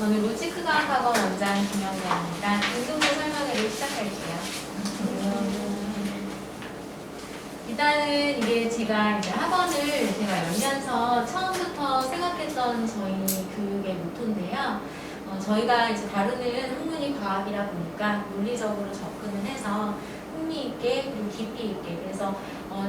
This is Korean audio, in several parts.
저는 로지크과학학원 원장 김영자입니다. 중등부 설명회를 시작할게요. 일단은 이게 제가 이제 학원을 열면서 처음부터 생각했던 저희 교육의 모토인데요. 저희가 이제 다루는 학문이 과학이라 보니까 논리적으로 접근을 해서 흥미있게 그리고 깊이 있게 그래서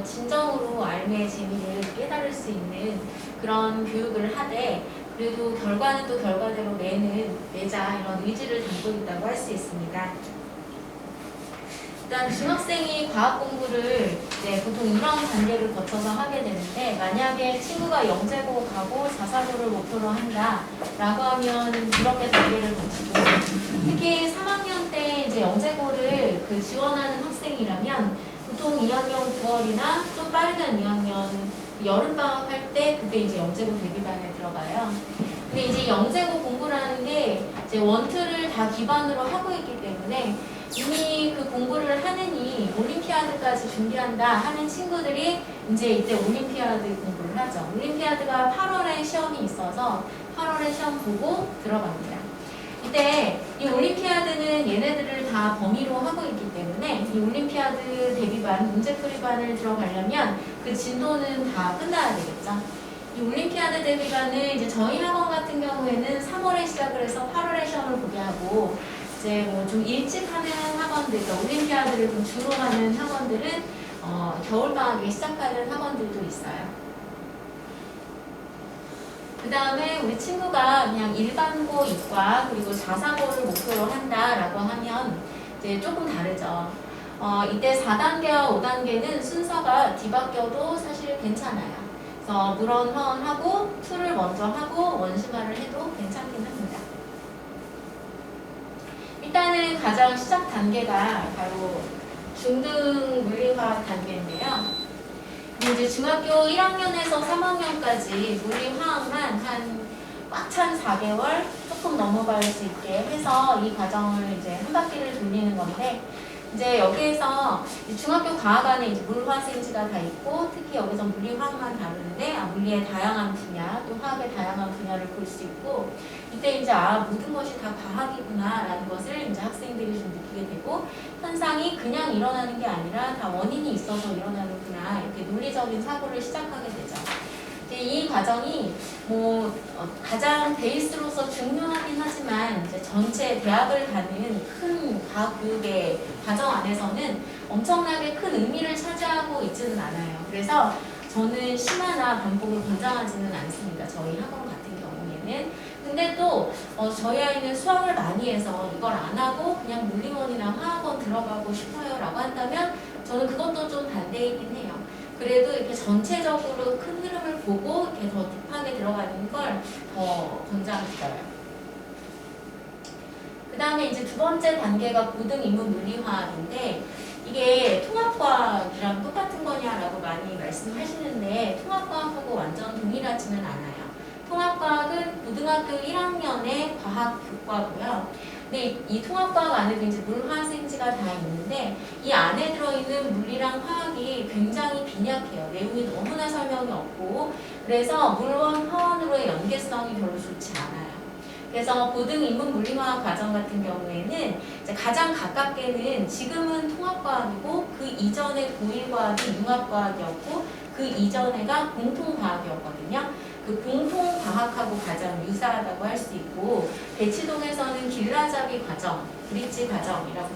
진정으로 알매의 재미를 깨달을 수 있는 그런 교육을 하되 그래도 결과는 또 결과대로 내자 이런 의지를 담고 있다고 할 수 있습니다. 일단 중학생이 과학 공부를 보통 이런 단계를 거쳐서 하게 되는데 만약에 친구가 영재고 가고 자사고를 목표로 한다라고 하면 이렇게 단계를 거치고 특히 3학년 때 이제 영재고를 지원하는 학생이라면 보통 2학년 9월이나 좀 빠르면 2학년 여름방학 할 때 그때 이제 영재고 대비반에 들어가요. 근데 이제 영재고 공부라는 게 이제 원투를 다 기반으로 하고 있기 때문에 이미 그 공부를 하느니 올림피아드까지 준비한다 하는 친구들이 이제 이때 올림피아드 공부를 하죠. 올림피아드가 8월에 시험이 있어서 8월에 시험 보고 들어갑니다. 이때 이 올림피아드는 얘네들을 다 범위로 하고 있기 때문에 이 올림피아드 대비반, 문제풀이반을 들어가려면 그 진도는 다 끝나야 되겠죠. 이 올림피아드 대비반은 이제 저희 학원 같은 경우에는 3월에 시작을 해서 8월에 시험을 보게 하고 이제 뭐 좀 일찍 하는 학원들, 그러니까 올림피아드를 좀 주로 하는 학원들은 겨울방학에 시작하는 학원들도 있어요. 그 다음에 우리 친구가 그냥 일반고 이과 그리고 자사고를 목표로 한다라고 하면 이제 조금 다르죠. 이때 4단계와 5단계는 순서가 뒤바뀌어도 사실 괜찮아요. 그래서 물원, 화원하고 툴을 먼저 하고 원심화를 해도 괜찮긴 합니다. 일단은 가장 시작 단계가 바로 중등 물리화학 단계인데요. 이제 중학교 1학년에서 3학년까지 물리화학만 한 꽉 찬 4개월 조금 넘어갈 수 있게 해서 이 과정을 이제 한 바퀴를 돌리는 건데 이제 여기에서 중학교 과학안에 이제 물화생지가 다 있고 특히 여기서 물리화학만 다루는데 물리의 다양한 분야 또 화학의 다양한 분야를 볼 수 있고 이때 이제 모든 것이 다 과학이구나라는 것을 이제 학생들이 좀 느끼게 되고 현상이 그냥 일어나는 게 아니라 다 원인이 있어서 일어나는구나 이렇게 논리적인 사고를 시작하게 되죠. 이 과정이 가장 베이스로서 중요하긴 하지만 이제 전체 대학을 가는 큰 과학 교육의 과정 안에서는 엄청나게 큰 의미를 차지하고 있지는 않아요. 그래서 저는 심화나 반복을 권장하지는 않습니다. 저희 학원 같은 경우에는. 근데 또 저희 아이는 수학을 많이 해서 이걸 안 하고 그냥 물리원이나 화학원 들어가고 싶어요 라고 한다면 저는 그것도 좀 반대이긴 해요. 그래도 이렇게 전체적으로 큰 흐름을 보고 이렇게 더 딥하게 들어가는 걸 더 권장드려요. 그 다음에 이제 두 번째 단계가 고등 인문 물리화학인데 이게 통합과학이랑 똑같은 거냐라고 많이 말씀하시는데 통합과학하고 완전 동일하지는 않아요. 통합과학은 고등학교 1학년의 과학 교과고요. 근데 이 통합과학 안에도 이제 물화생지가 다 있는데 이 안에 들어있는 물리랑 화학이 굉장히 빈약해요. 내용이 너무나 설명이 없고 그래서 물원, 화원으로의 연계성이 별로 좋지 않아요. 그래서 고등 인문 물리화학 과정 같은 경우에는 이제 가장 가깝게는 지금은 통합과학이고 그 이전에 고1과학이 융합과학이었고 그 이전에가 공통과학이었거든요. 그 공통과학하고 가장 유사하다고 할 수 있고 대치동에서는 길라잡이 과정, 브릿지 과정이라고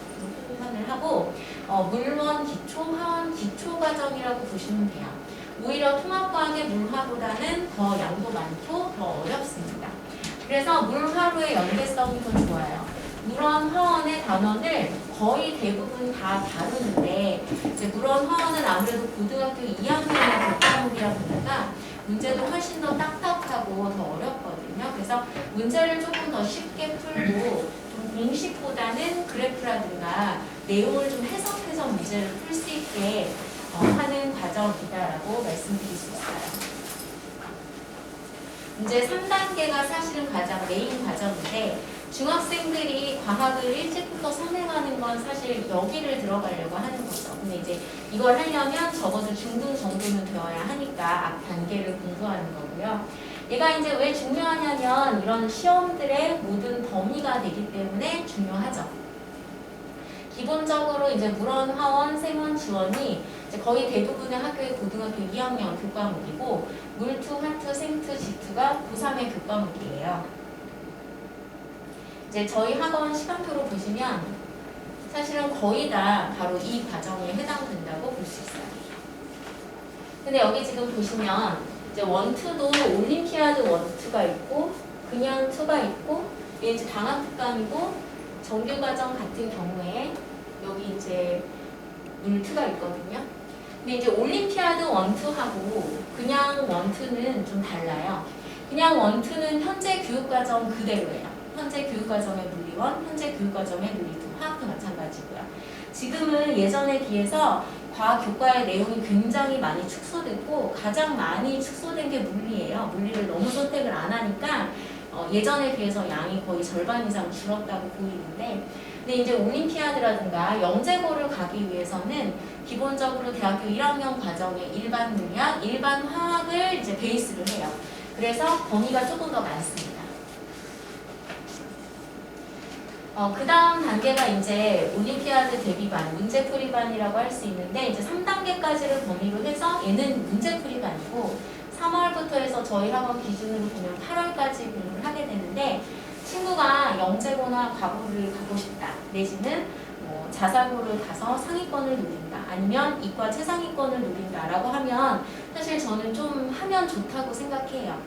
표현을 하고 물원 기초, 화원 기초 과정이라고 보시면 돼요. 오히려 통합과학의 물화보다는 더 양도 많고 더 어렵습니다. 그래서 물화로의 연계성이 더 좋아요. 물원, 화원의 단원을 거의 대부분 다 다루는데 이제 물원, 화원은 아무래도 고등학교 2학년의 교과목이라 보니까 문제도 훨씬 더 딱딱하고 더 어렵거든요. 그래서 문제를 조금 더 쉽게 풀고 좀 공식보다는 그래프라든가 내용을 좀 해석해서 문제를 풀 수 있게 하는 과정이다라고 말씀드릴 수 있어요. 이제 3단계가 사실은 가장 메인 과정인데 중학생들이 과학을 일찍부터 선행하는 건 사실 여기를 들어가려고 하는 거죠. 근데 이제 이걸 하려면 적어도 중등 정도는 되어야 하니까 앞 단계를 공부하는 거고요. 얘가 이제 왜 중요하냐면 이런 시험들의 모든 범위가 되기 때문에 중요하죠. 기본적으로 이제 물원, 화원, 생원, 지원이 이제 거의 대부분의 학교의 고등학교 2학년 교과목이고 물투, 화투, 생투, 지투가 고3의 교과목이에요. 이제 저희 학원 시간표로 보시면 사실은 거의 다 바로 이 과정에 해당된다고 볼 수 있어요. 근데 여기 지금 보시면 이제 원투도 올림피아드 원투가 있고 그냥 투가 있고 이게 이제 방학특강이고 정규과정 같은 경우에 여기 이제 물투가 있거든요. 근데 이제 올림피아드 원투하고 그냥 원투는 좀 달라요. 그냥 원투는 현재 교육과정 그대로예요. 현재 교육과정의 물리원, 현재 교육과정의 물리투, 화학도 마찬가지고요. 지금은 예전에 비해서 과학 교과의 내용이 굉장히 많이 축소됐고 가장 많이 축소된 게 물리예요. 물리를 너무 선택을 안 하니까 예전에 비해서 양이 거의 절반 이상 줄었다고 보이는데 근데 이제 올림피아드라든가 영재고를 가기 위해서는 기본적으로 대학교 1학년 과정의 일반 물리학, 일반 화학을 이제 베이스로 해요. 그래서 범위가 조금 더 많습니다. 그 다음 단계가 이제 올림피아드 대비반, 문제풀이반이라고 할 수 있는데 이제 3단계까지를 범위로 해서 얘는 문제풀이반이고 3월부터 해서 저희 학원 기준으로 보면 8월까지 공부를 하게 되는데 친구가 영재고나 과고를 가고 싶다 내지는 뭐 자사고를 가서 상위권을 노린다 아니면 이과 최상위권을 노린다라고 하면 사실 저는 좀 하면 좋다고 생각해요.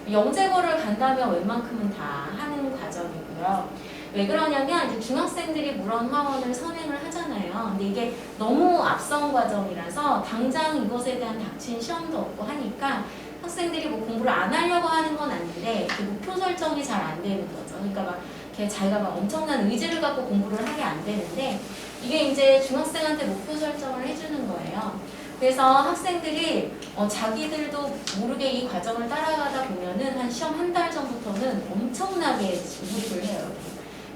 영재고를 간다면 웬만큼은 다 하는 과정이고요. 왜 그러냐면 이제 중학생들이 물원 화원을 선행을 하잖아요. 근데 이게 너무 앞선 과정이라서 당장 이것에 대한 닥친 시험도 없고 하니까 학생들이 뭐 공부를 안 하려고 하는 건 아닌데 그 목표 설정이 잘 안 되는 거죠. 그러니까 막 이렇게 자기가 막 엄청난 의지를 갖고 공부를 하게 안 되는데 이게 이제 중학생한테 목표 설정을 해주는 거예요. 그래서 학생들이 자기들도 모르게 이 과정을 따라가다 보면은 한 시험 한 달 전부터는 엄청나게 몰입을 해요.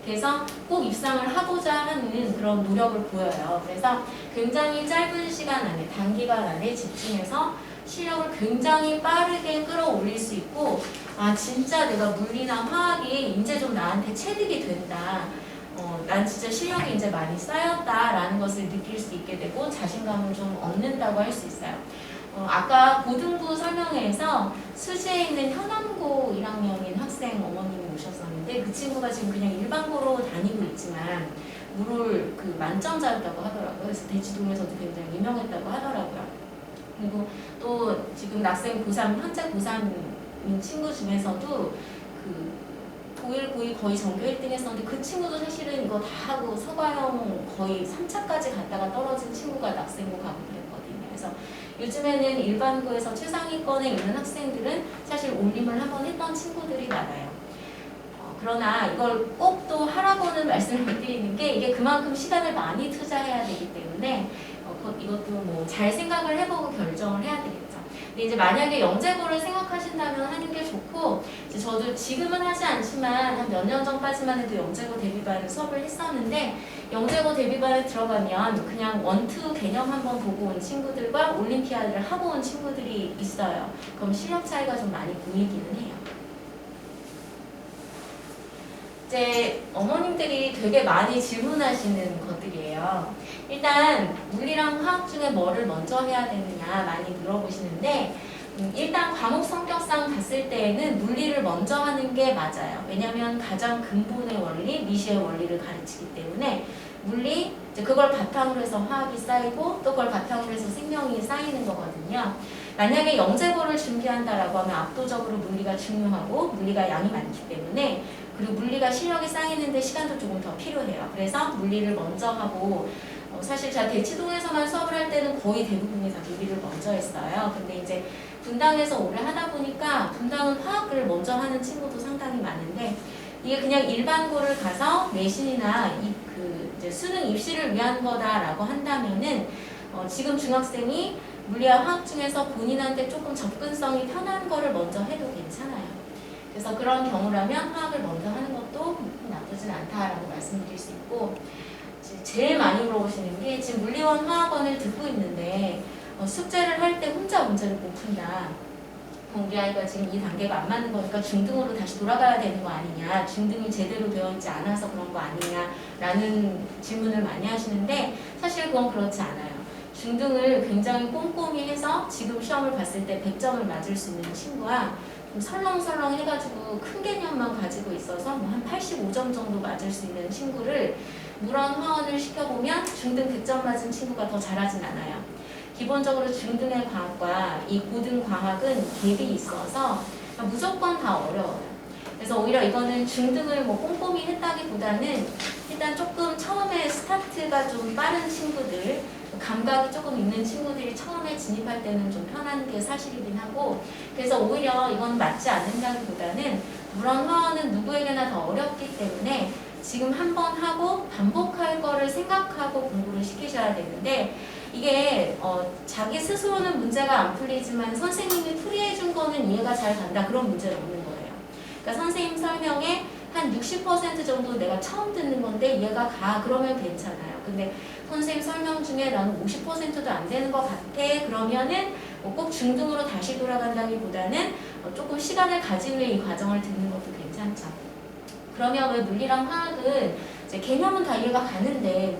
그래서 꼭 입상을 하고자 하는 그런 노력을 보여요. 그래서 굉장히 짧은 시간 안에, 단기간 안에 집중해서 실력을 굉장히 빠르게 끌어올릴 수 있고 아 진짜 내가 물리나 화학이 이제 좀 나한테 체득이 된다. 난 진짜 실력이 이제 많이 쌓였다라는 것을 느낄 수 있게 되고 자신감을 좀 얻는다고 할 수 있어요. 아까 고등부 설명회에서 수지에 있는 현암고 1학년인 학생 어머님이 오셨었는데 그 친구가 지금 그냥 일반고로 다니고 있지만 물을 그 만점자였다고 하더라고요. 그래서 대치동에서도 굉장히 유명했다고 하더라고요. 그리고 또 지금 낙생 고3, 현재 고3인 친구 중에서도 그 고1, 고2 거의 전교 1등 했었는데 그 친구도 사실은 이거 다 하고 서과형 거의 3차까지 갔다가 떨어진 친구가 낙생고 가고 그랬거든요. 그래서 요즘에는 일반고에서 최상위권에 있는 학생들은 사실 올림을 한번 했던 친구들이 많아요. 그러나 이걸 꼭 또 하라고는 말씀을 못 드리는 게 이게 그만큼 시간을 많이 투자해야 되기 때문에 이것도 뭐 잘 생각을 해보고 결정을 해야 되겠죠. 근데 이제 만약에 영재고를 생각하신다면 하는 게 좋고 이제 저도 지금은 하지 않지만 한 몇 년 전까지만 해도 영재고 대비반을 수업을 했었는데 영재고 대비반에 들어가면 그냥 원투 개념 한번 보고 온 친구들과 올림피아드를 하고 온 친구들이 있어요. 그럼 실력 차이가 좀 많이 보이기는 해요. 이제 어머님들이 되게 많이 질문하시는 것들이에요. 일단 물리랑 화학 중에 뭐를 먼저 해야 되느냐 많이 물어보시는데 일단 과목 성격상 봤을 때에는 물리를 먼저 하는 게 맞아요. 왜냐하면 가장 근본의 원리, 미시의 원리를 가르치기 때문에 물리, 이제 그걸 바탕으로 해서 화학이 쌓이고 또 그걸 바탕으로 해서 생명이 쌓이는 거거든요. 만약에 영재고를 준비한다라고 하면 압도적으로 물리가 중요하고 물리가 양이 많기 때문에 그리고 물리가 실력이 쌓이는데 시간도 조금 더 필요해요. 그래서 물리를 먼저 하고 사실 제가 대치동에서만 수업을 할 때는 거의 대부분이 다 물리를 먼저 했어요. 근데 이제 분당에서 오래 하다 보니까 분당은 화학을 먼저 하는 친구도 상당히 많은데 이게 그냥 일반고를 가서 내신이나 이제 수능 입시를 위한 거다라고 한다면은 지금 중학생이 물리와 화학 중에서 본인한테 조금 접근성이 편한 거를 먼저 해도 괜찮아요. 그래서 그런 경우라면 화학을 먼저 하는 것도 나쁘진 않다라고 말씀드릴 수 있고 제일 많이 물어보시는 게 지금 물리원 화학원을 듣고 있는데 숙제를 할 때 혼자 문제를 못 푼다. 우리 아이가 지금 이 단계가 안 맞는 거니까 중등으로 다시 돌아가야 되는 거 아니냐, 중등이 제대로 되어 있지 않아서 그런 거 아니냐라는 질문을 많이 하시는데 사실 그건 그렇지 않아요. 중등을 굉장히 꼼꼼히 해서 지금 시험을 봤을 때 100점을 맞을 수 있는 친구와 좀 설렁설렁 해가지고 큰 개념만 가지고 있어서 뭐 한 85점 정도 맞을 수 있는 친구를 물원 화원을 시켜보면 중등 100점 맞은 친구가 더 잘하진 않아요. 기본적으로 중등의 과학과 이 고등 과학은 갭이 있어서 무조건 다 어려워요. 그래서 오히려 이거는 중등을 뭐 꼼꼼히 했다기보다는 일단 조금 처음에 스타트가 좀 빠른 친구들, 감각이 조금 있는 친구들이 처음에 진입할 때는 좀 편한 게 사실이긴 하고, 그래서 오히려 이건 맞지 않는다기보다는 물론 화원은 누구에게나 더 어렵기 때문에 지금 한 번 하고 반복할 거를 생각하고 공부를 시키셔야 되는데, 이게 자기 스스로는 문제가 안 풀리지만 선생님이 풀이해 준 거는 이해가 잘 간다, 그런 문제는 없는 거예요. 그러니까 선생님 설명에 한 60% 정도 내가 처음 듣는 건데 이해가 가, 그러면 괜찮아요. 근데 선생님 설명 중에 나는 50%도 안 되는 것 같아, 그러면은 꼭 중등으로 다시 돌아간다기보다는 조금 시간을 가진 후에 이 과정을 듣는 것도 괜찮죠. 그러면 왜 물리랑 화학은 이제 개념은 다 이해가 가는데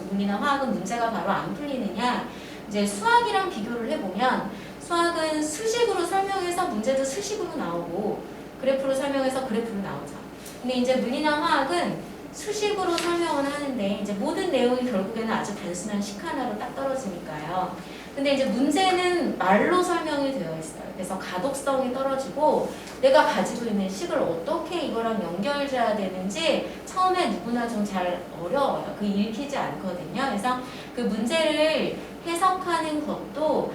물리나 화학은 문제가 바로 안 풀리느냐? 이제 수학이랑 비교를 해보면 수학은 수식으로 설명해서 문제도 수식으로 나오고 그래프로 설명해서 그래프로 나오죠. 근데 이제 물리나 화학은 수식으로 설명을 하는데 이제 모든 내용이 결국에는 아주 단순한 식 하나로 딱 떨어지니까요. 근데 이제 문제는 말로 설명이 되어 있어요. 그래서 가독성이 떨어지고 내가 가지고 있는 식을 어떻게 이거랑 연결해야 되는지 처음에 누구나 좀 잘 어려워요. 그 읽히지 않거든요. 그래서 그 문제를 해석하는 것도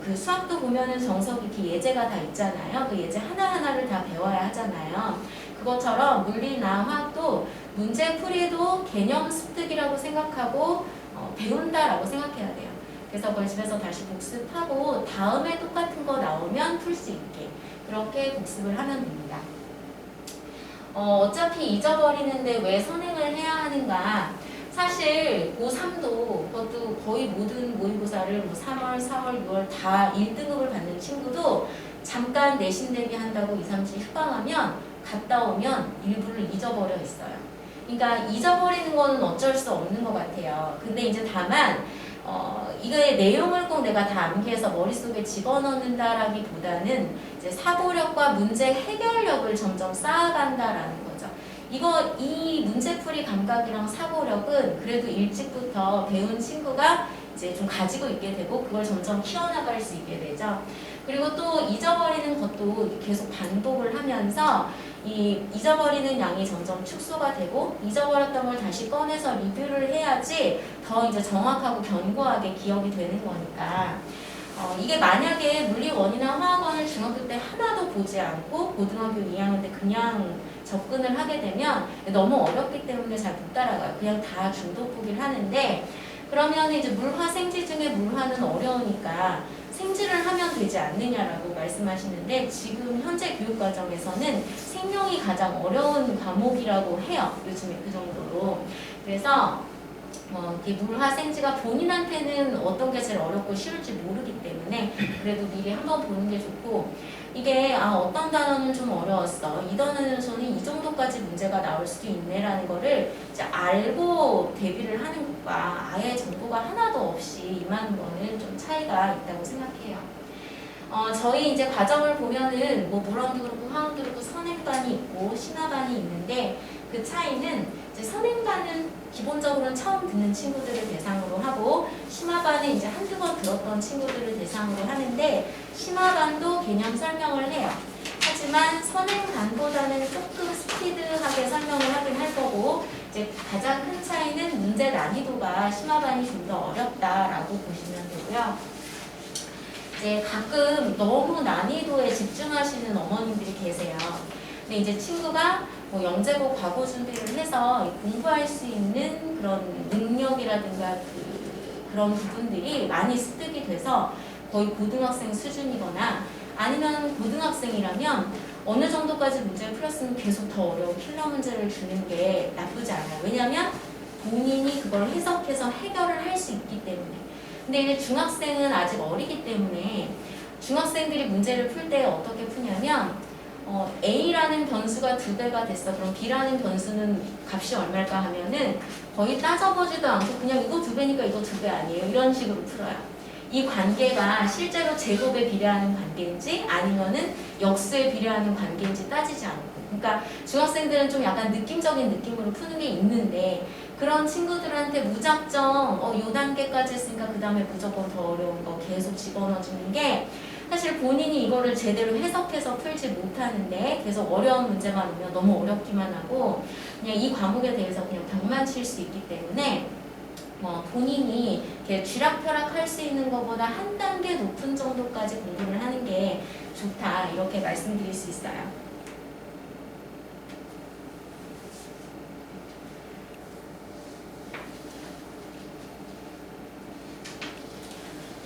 그 수학도 보면은 정석 이렇게 예제가 다 있잖아요. 그 예제 하나하나를 다 배워야 하잖아요. 그것처럼 물리나 화학도 문제 풀이도 개념 습득이라고 생각하고 배운다라고 생각해야 돼요. 그래서 그걸 집에서 다시 복습하고 다음에 똑같은 거 나오면 풀 수 있게 그렇게 복습을 하면 됩니다. 어차피 잊어버리는데 왜 선행을 해야 하는가? 사실 고3도 그것도 거의 모든 모의고사를 뭐 3월, 4월, 6월 다 1등급을 받는 친구도 잠깐 내신 대비 한다고 2, 3주 휴강하면 갔다 오면 일부를 잊어버려 있어요. 그러니까 잊어버리는 거는 어쩔 수 없는 것 같아요. 근데 이제 다만 이거의 내용을 꼭 내가 다 암기해서 머릿속에 집어넣는다라기보다는 이제 사고력과 문제 해결력을 점점 쌓아간다라는 거죠. 이 문제풀이 감각이랑 사고력은 그래도 일찍부터 배운 친구가 이제 좀 가지고 있게 되고 그걸 점점 키워나갈 수 있게 되죠. 그리고 또 잊어버리는 것도 계속 반복을 하면서 이 잊어버리는 양이 점점 축소가 되고 잊어버렸던 걸 다시 꺼내서 리뷰를 해야지 더 이제 정확하고 견고하게 기억이 되는 거니까 이게 만약에 물리원이나 화학원을 중학교 때 하나도 보지 않고 고등학교 2학년 때 그냥 접근을 하게 되면 너무 어렵기 때문에 잘 못 따라가요. 그냥 다 중도 포기를 하는데 그러면 이제 물화 생지 중에 물화는 어려우니까 생지를 하면 되지 않느냐라고 말씀하시는데 지금 현재 교육과정에서는 생명이 가장 어려운 과목이라고 해요. 요즘에 그 정도로. 그래서 이 물화 생지가 본인한테는 어떤 게 제일 어렵고 쉬울지 모르기 때문에 그래도 미리 한번 보는 게 좋고 이게 어떤 단어는 좀 어려웠어. 이 단어에서는 이 정도까지 문제가 나올 수도 있네라는 거를 이제 알고 대비를 하는 것과 아예 정보가 하나도 없이 임하는 거는 좀 차이가 있다고 생각해요. 저희 이제 과정을 보면은 뭐 물원도 그렇고 화원도 그렇고 선행반이 있고 심화반이 있는데 그 차이는 이제 선행반은 기본적으로는 처음 듣는 친구들을 대상으로 하고 심화반은 이제 한두 번 들었던 친구들을 대상으로 하는데 심화반도 개념 설명을 해요. 하지만 선행반보다는 조금 스피드하게 설명을 하긴 할 거고 이제 가장 큰 차이는 문제 난이도가 심화반이 좀 더 어렵다라고 보시면 되고요. 이제 가끔 너무 난이도에 집중하시는 어머님들이 계세요. 근데 이제 친구가 뭐 영재고 과거 준비를 해서 공부할 수 있는 그런 능력이라든가 그런 부분들이 많이 습득이 돼서 거의 고등학생 수준이거나 아니면 고등학생이라면 어느 정도까지 문제를 풀었으면 계속 더 어려운 킬러 문제를 주는 게 나쁘지 않아요. 왜냐하면 본인이 그걸 해석해서 해결을 할 수 있기 때문에. 근데 이제 중학생은 아직 어리기 때문에 중학생들이 문제를 풀 때 어떻게 푸냐면 A라는 변수가 2배가 됐어. 그럼 B라는 변수는 값이 얼마일까 하면은 거의 따져보지도 않고 그냥 이거 2배니까 이거 2배 아니에요. 이런 식으로 풀어요. 이 관계가 실제로 제곱에 비례하는 관계인지 아니면은 역수에 비례하는 관계인지 따지지 않고. 그러니까 중학생들은 좀 약간 느낌적인 느낌으로 푸는 게 있는데 그런 친구들한테 무작정 요 단계까지 했으니까 그 다음에 무조건 더 어려운 거 계속 집어넣어주는 게 사실 본인이 이거를 제대로 해석해서 풀지 못하는데 계속 어려운 문제만 오면 너무 어렵기만 하고 그냥 이 과목에 대해서 그냥 벽만 칠 수 있기 때문에 본인이 이렇게 쥐락펴락 할 수 있는 것보다 한 단계 높은 정도까지 공부를 하는 게 좋다 이렇게 말씀드릴 수 있어요.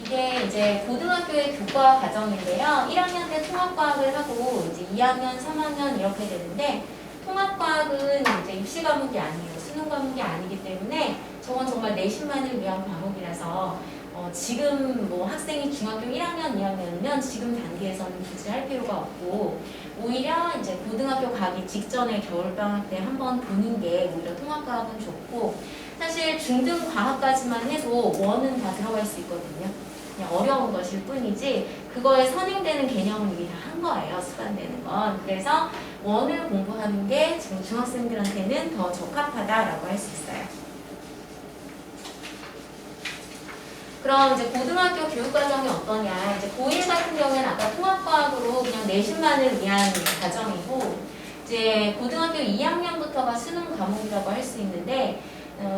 이게 이제 고등학교의 교과 과정인데요. 1학년 때 통합과학을 하고 이제 2학년, 3학년 이렇게 되는데 통합과학은 이제 입시 과목이 아니에요. 수능 과목이 아니기 때문에 저건 정말 내신만을 위한 과목이라서 지금 뭐 학생이 중학교 1학년, 2학년이면 지금 단계에서는 굳이 할 필요가 없고 오히려 이제 고등학교 가기 직전에 겨울방학 때 한번 보는 게 오히려 통합과학은 좋고 사실 중등 과학까지만 해도 원은 다 들어갈 수 있거든요. 그냥 어려운 것일 뿐이지 그거에 선행되는 개념은 이미 다 한 거예요. 수반되는 건. 그래서 원을 공부하는 게 지금 중학생들한테는 더 적합하다라고 할 수 있어요. 그럼 이제 고등학교 교육과정이 어떠냐. 이제 고1 같은 경우에는 아까 통합과학으로 그냥 내신만을 위한 과정이고 이제 고등학교 2학년부터가 수능 과목이라고 할 수 있는데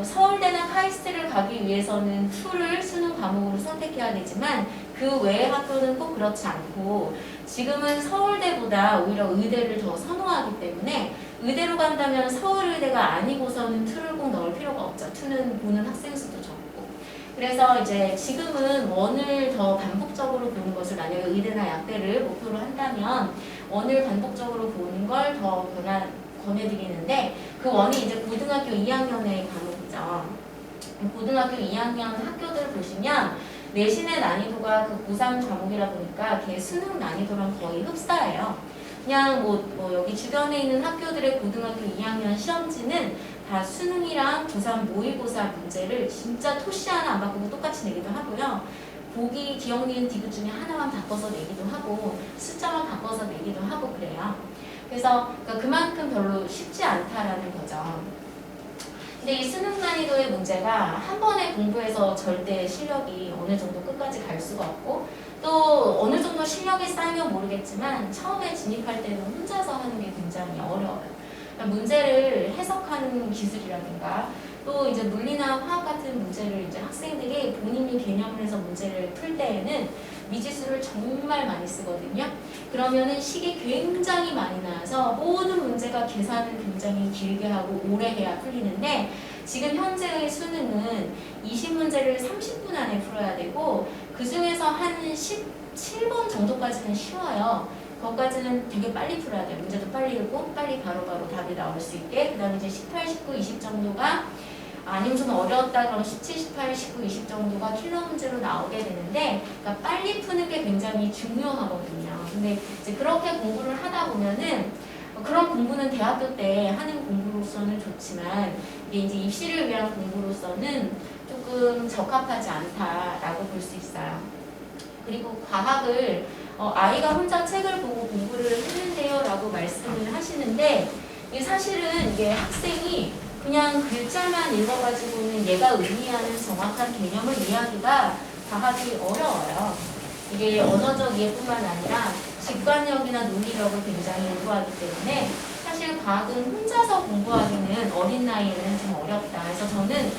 서울대나 카이스트를 가기 위해서는 2를 수능 과목으로 선택해야 되지만 그 외의 학교는 꼭 그렇지 않고 지금은 서울대보다 오히려 의대를 더 선호하기 때문에 의대로 간다면 서울의대가 아니고서는 2를 꼭 넣을 필요가 없죠. 2는 보는 학생 수도 적고. 그래서 이제 지금은 원을 더 반복적으로 보는 것을 만약에 의대나 약대를 목표로 한다면 원을 반복적으로 보는 걸 더 권해드리는데 그 원이 이제 고등학교 2학년의 과목이죠. 고등학교 2학년 학교들 보시면 내신의 난이도가 그 고3 과목이라 보니까 걔 수능 난이도랑 거의 흡사해요. 그냥 뭐 여기 주변에 있는 학교들의 고등학교 2학년 시험지는 다 수능이랑 고3 모의고사 문제를 진짜 토시 하나 안 바꾸고 똑같이 내기도 하고요. 보기, 기억, 니은, 디귿 중에 하나만 바꿔서 내기도 하고 숫자만 바꿔서 내기도 하고 그래요. 그래서 그만큼 별로 쉽지 않다라는 거죠. 근데 이 수능 난이도의 문제가 한 번에 공부해서 절대 실력이 어느 정도 끝까지 갈 수가 없고 또 어느 정도 실력이 쌓이면 모르겠지만 처음에 진입할 때는 혼자서 하는 게 굉장히 어려워요. 그러니까 문제를 해석하는 기술이라든가 또 이제 물리나 화학 같은 문제를 이제 학생들이 본인이 개념을 해서 문제를 풀 때에는 미지수를 정말 많이 쓰거든요. 그러면은 식이 굉장히 많이 나와서 모든 문제가 계산을 굉장히 길게 하고 오래 해야 풀리는데 지금 현재의 수능은 20문제를 30분 안에 풀어야 되고 그 중에서 한 17번 정도까지는 쉬워요. 그것까지는 되게 빨리 풀어야 돼요. 문제도 빨리 읽고 빨리 바로바로 답이 나올 수 있게. 그 다음에 이제 18, 19, 20 정도가 아니면 좀 어려웠다 그러면 17, 18, 19, 20 정도가 킬러 문제로 나오게 되는데 그러니까 빨리 푸는 게 굉장히 중요하거든요. 근데 이제 그렇게 공부를 하다 보면은 그런 공부는 대학교 때 하는 공부로서는 좋지만 이게 이제 입시를 위한 공부로서는 조금 적합하지 않다라고 볼 수 있어요. 그리고 과학을 아이가 혼자 책을 보고 공부를 했는데요 라고 말씀을 하시는데 사실은 이게 학생이 그냥 글자만 읽어가지고는 얘가 의미하는 정확한 개념을 이해하기가 과학이 어려워요. 이게 언어적 이해뿐만 아니라 직관력이나 논리력을 굉장히 요구하기 때문에 사실 과학은 혼자서 공부하기는 어린 나이에는 좀 어렵다. 그래서 저는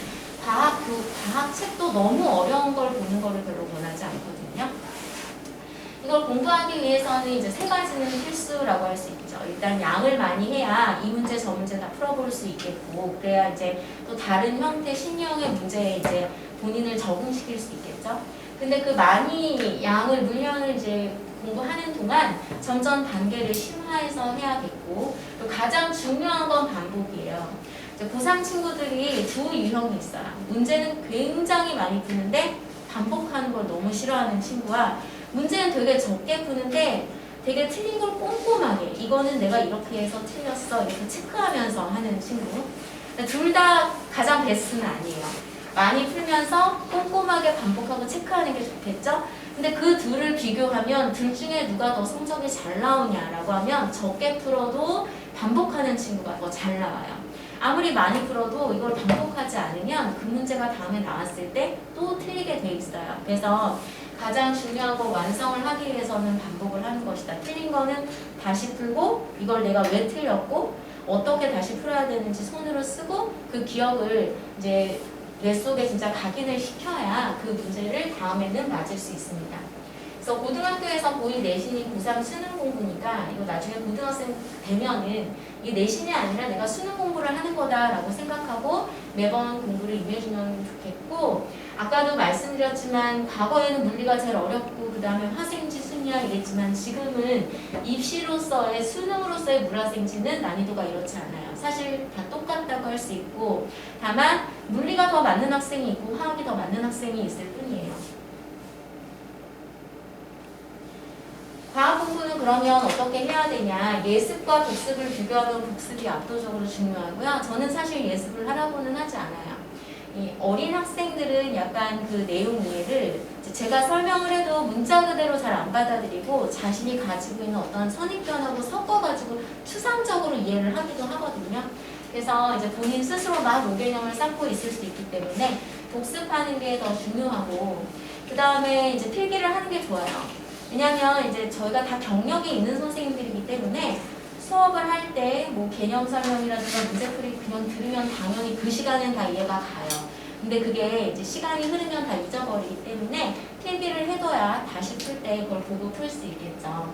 과학 책도 너무 어려운 걸 보는 거를 별로 원하지 않거든요. 이걸 공부하기 위해서는 이제 3가지는 필수라고 할 수 있죠. 일단 양을 많이 해야 이 문제 저 문제 다 풀어볼 수 있겠고 그래야 이제 또 다른 형태 신형의 문제에 이제 본인을 적응시킬 수 있겠죠. 근데 그 많이 양을 물량을 이제 공부하는 동안 점점 단계를 심화해서 해야겠고 또 가장 중요한 건 반복이에요. 이제 고3 친구들이 두 유형이 있어요. 문제는 굉장히 많이 푸는데 반복하는 걸 너무 싫어하는 친구와 문제는 되게 적게 푸는데 되게 틀린 걸 꼼꼼하게 이거는 내가 이렇게 해서 틀렸어 이렇게 체크하면서 하는 친구. 둘 다 가장 베스트는 아니에요. 많이 풀면서 꼼꼼하게 반복하고 체크하는 게 좋겠죠? 근데 그 둘을 비교하면 둘 중에 누가 더 성적이 잘 나오냐라고 하면 적게 풀어도 반복하는 친구가 더 잘 나와요. 아무리 많이 풀어도 이걸 반복하지 않으면 그 문제가 다음에 나왔을 때 또 틀리게 돼 있어요. 그래서 가장 중요한 거 완성을 하기 위해서는 반복을 하는 것이다. 틀린 거는 다시 풀고 이걸 내가 왜 틀렸고 어떻게 다시 풀어야 되는지 손으로 쓰고 그 기억을 이제 뇌 속에 진짜 각인을 시켜야 그 문제를 다음에는 맞을 수 있습니다. 그래서 고등학교에서 고2 내신이 고3 수능 공부니까 이거 나중에 고등학생 되면은 이 내신이 아니라 내가 수능 공부를 하는 거다라고 생각하고 매번 공부를 임해주면 좋겠고, 아까도 말씀드렸지만 과거에는 물리가 제일 어렵고 그 다음에 화생지 순위야 이랬지만 지금은 입시로서의 수능으로서의 물화생지는 난이도가 이렇지 않아요. 사실 다 똑같다고 할 수 있고 다만 물리가 더 맞는 학생이 있고 화학이 더 맞는 학생이 있을 뿐이에요. 과학 공부는 그러면 어떻게 해야 되냐? 예습과 복습을 비교하면 복습이 압도적으로 중요하고요. 저는 사실 예습을 하라고는 하지 않아요. 이 어린 학생들은 약간 그 내용 이해를 제가 설명을 해도 문자 그대로 잘 안 받아들이고 자신이 가지고 있는 어떤 선입견하고 섞어가지고 추상적으로 이해를 하기도 하거든요. 그래서 이제 본인 스스로 막 무개념을 쌓고 있을 수 있기 때문에 복습하는 게 더 중요하고, 그 다음에 이제 필기를 하는 게 좋아요. 왜냐면 이제 저희가 다 경력이 있는 선생님들이기 때문에 수업을 할 때 뭐 개념 설명이라든가 문제풀이 그냥 들으면 당연히 그 시간엔 다 이해가 가요. 근데 그게 이제 시간이 흐르면 다 잊어버리기 때문에 필기를 해둬야 다시 풀 때 그걸 보고 풀 수 있겠죠.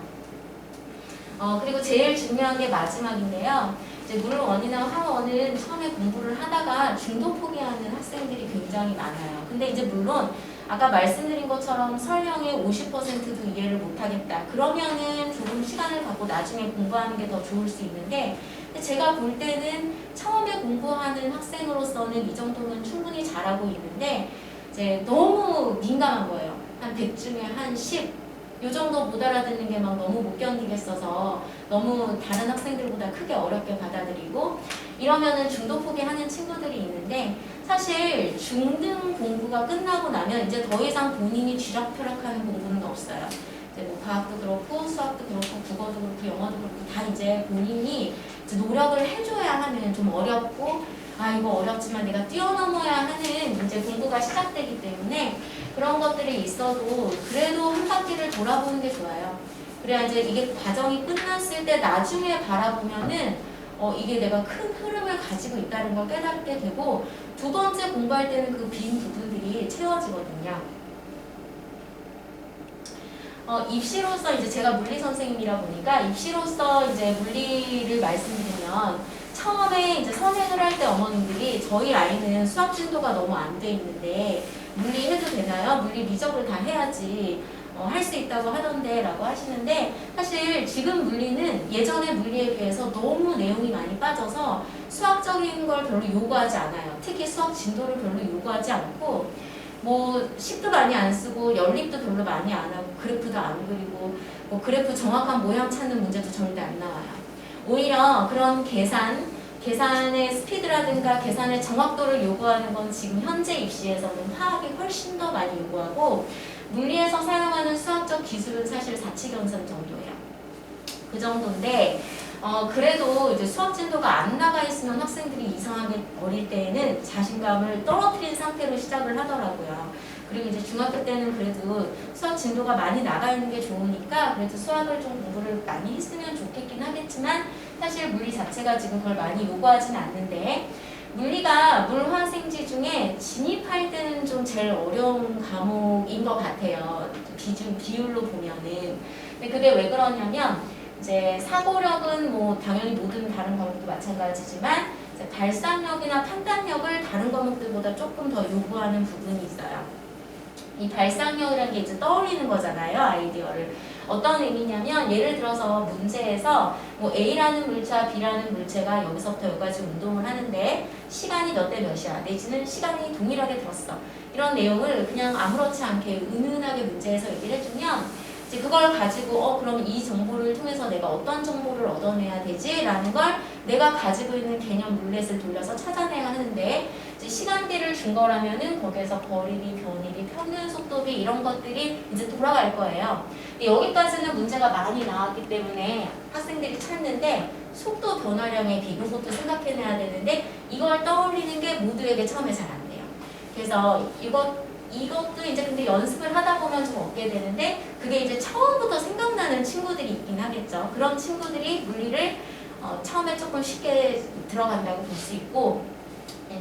그리고 제일 중요한 게 마지막인데요. 이제 물 원이나 화원은 처음에 공부를 하다가 중도 포기하는 학생들이 굉장히 많아요. 근데 이제 물론 아까 말씀드린 것처럼 설명의 50%도 이해를 못하겠다. 그러면은 조금 시간을 갖고 나중에 공부하는 게 더 좋을 수 있는데, 제가 볼 때는 처음에 공부하는 학생으로서는 이 정도는 충분히 잘하고 있는데 이제 너무 민감한 거예요. 한 100 중에 한 10. 요 정도 못 알아듣는 게 막 너무 못 견디겠어서 너무 다른 학생들보다 크게 어렵게 받아들이고 이러면은 중도 포기하는 친구들이 있는데, 사실 중등 공부가 끝나고 나면 이제 더 이상 본인이 쥐락펴락하는 공부는 없어요. 이제 뭐 과학도 그렇고 수학도 그렇고 국어도 그렇고 영어도 그렇고 다 이제 본인이 이제 노력을 해줘야 하는, 좀 어렵고 아 이거 어렵지만 내가 뛰어넘어야 하는 이제 공부가 시작되기 때문에 그런 것들이 있어도 그래도 한 바퀴를 돌아보는 게 좋아요. 그래야 이제 이게 과정이 끝났을 때 나중에 바라보면은 이게 내가 큰 흐름을 가지고 있다는 걸 깨닫게 되고, 두 번째 공부할 때는 그 빈 부분들이 채워지거든요. 입시로서 이제 제가 물리 선생님이라 보니까 입시로서 이제 물리를 말씀드리면 처음에 이제 선행을 할 때 어머님들이 저희 아이는 수학 진도가 너무 안 돼 있는데 물리 해도 되나요? 물리 미적을 다 해야지 할 수 있다고 하던데 라고 하시는데, 사실 지금 물리는 예전의 물리에 비해서 너무 내용이 많이 빠져서 수학적인 걸 별로 요구하지 않아요. 특히 수학 진도를 별로 요구하지 않고 뭐 식도 많이 안 쓰고 연립도 별로 많이 안 하고 그래프도 안 그리고 뭐 그래프 정확한 모양 찾는 문제도 절대 안 나와요. 오히려 그런 계산의 스피드라든가 계산의 정확도를 요구하는 건 지금 현재 입시에서는 화학이 훨씬 더 많이 요구하고, 물리에서 사용하는 수학적 기술은 사실 사칙연산 정도예요. 그 정도인데 그래도 이제 수학 진도가 안 나가 있으면 학생들이 이상하게 어릴 때에는 자신감을 떨어뜨린 상태로 시작을 하더라고요. 그리고 이제 중학교 때는 그래도 수학 진도가 많이 나가 있는 게 좋으니까 그래도 수학을 좀 공부를 많이 했으면 좋겠긴 하겠지만 사실 물리 자체가 지금 그걸 많이 요구하진 않는데, 물리가 물화생지 중에 진입할 때는 좀 제일 어려운 과목인 것 같아요. 비율로 보면은. 근데 그게 왜 그러냐면 이제 사고력은 뭐 당연히 모든 다른 과목도 마찬가지지만 이제 발상력이나 판단력을 다른 과목들보다 조금 더 요구하는 부분이 있어요. 이 발상력이라는 게 이제 떠올리는 거잖아요, 아이디어를. 어떤 의미냐면 예를 들어서 문제에서 뭐 A라는 물체와 B라는 물체가 여기서부터 여기까지 운동을 하는데 시간이 몇 대 몇이야, 내지는 시간이 동일하게 들었어. 이런 내용을 그냥 아무렇지 않게 은은하게 문제에서 얘기를 해주면 이제 그걸 가지고 그럼 이 정보를 통해서 내가 어떤 정보를 얻어내야 되지? 라는 걸 내가 가지고 있는 개념 룰렛을 돌려서 찾아내야 하는데 이제 시간비를 준 거라면은 거기에서 거리비, 변이비, 평균 속도비 이런 것들이 이제 돌아갈 거예요. 근데 여기까지는 문제가 많이 나왔기 때문에 학생들이 찾는데 속도 변화량의 비 이것도 생각해내야 되는데 이걸 떠올리는 게 모두에게 처음에 잘 안 돼요. 그래서 이것도 이제 근데 연습을 하다 보면 좀 얻게 되는데 그게 이제 처음부터 생각나는 친구들이 있긴 하겠죠. 그런 친구들이 물리를 처음에 조금 쉽게 들어간다고 볼 수 있고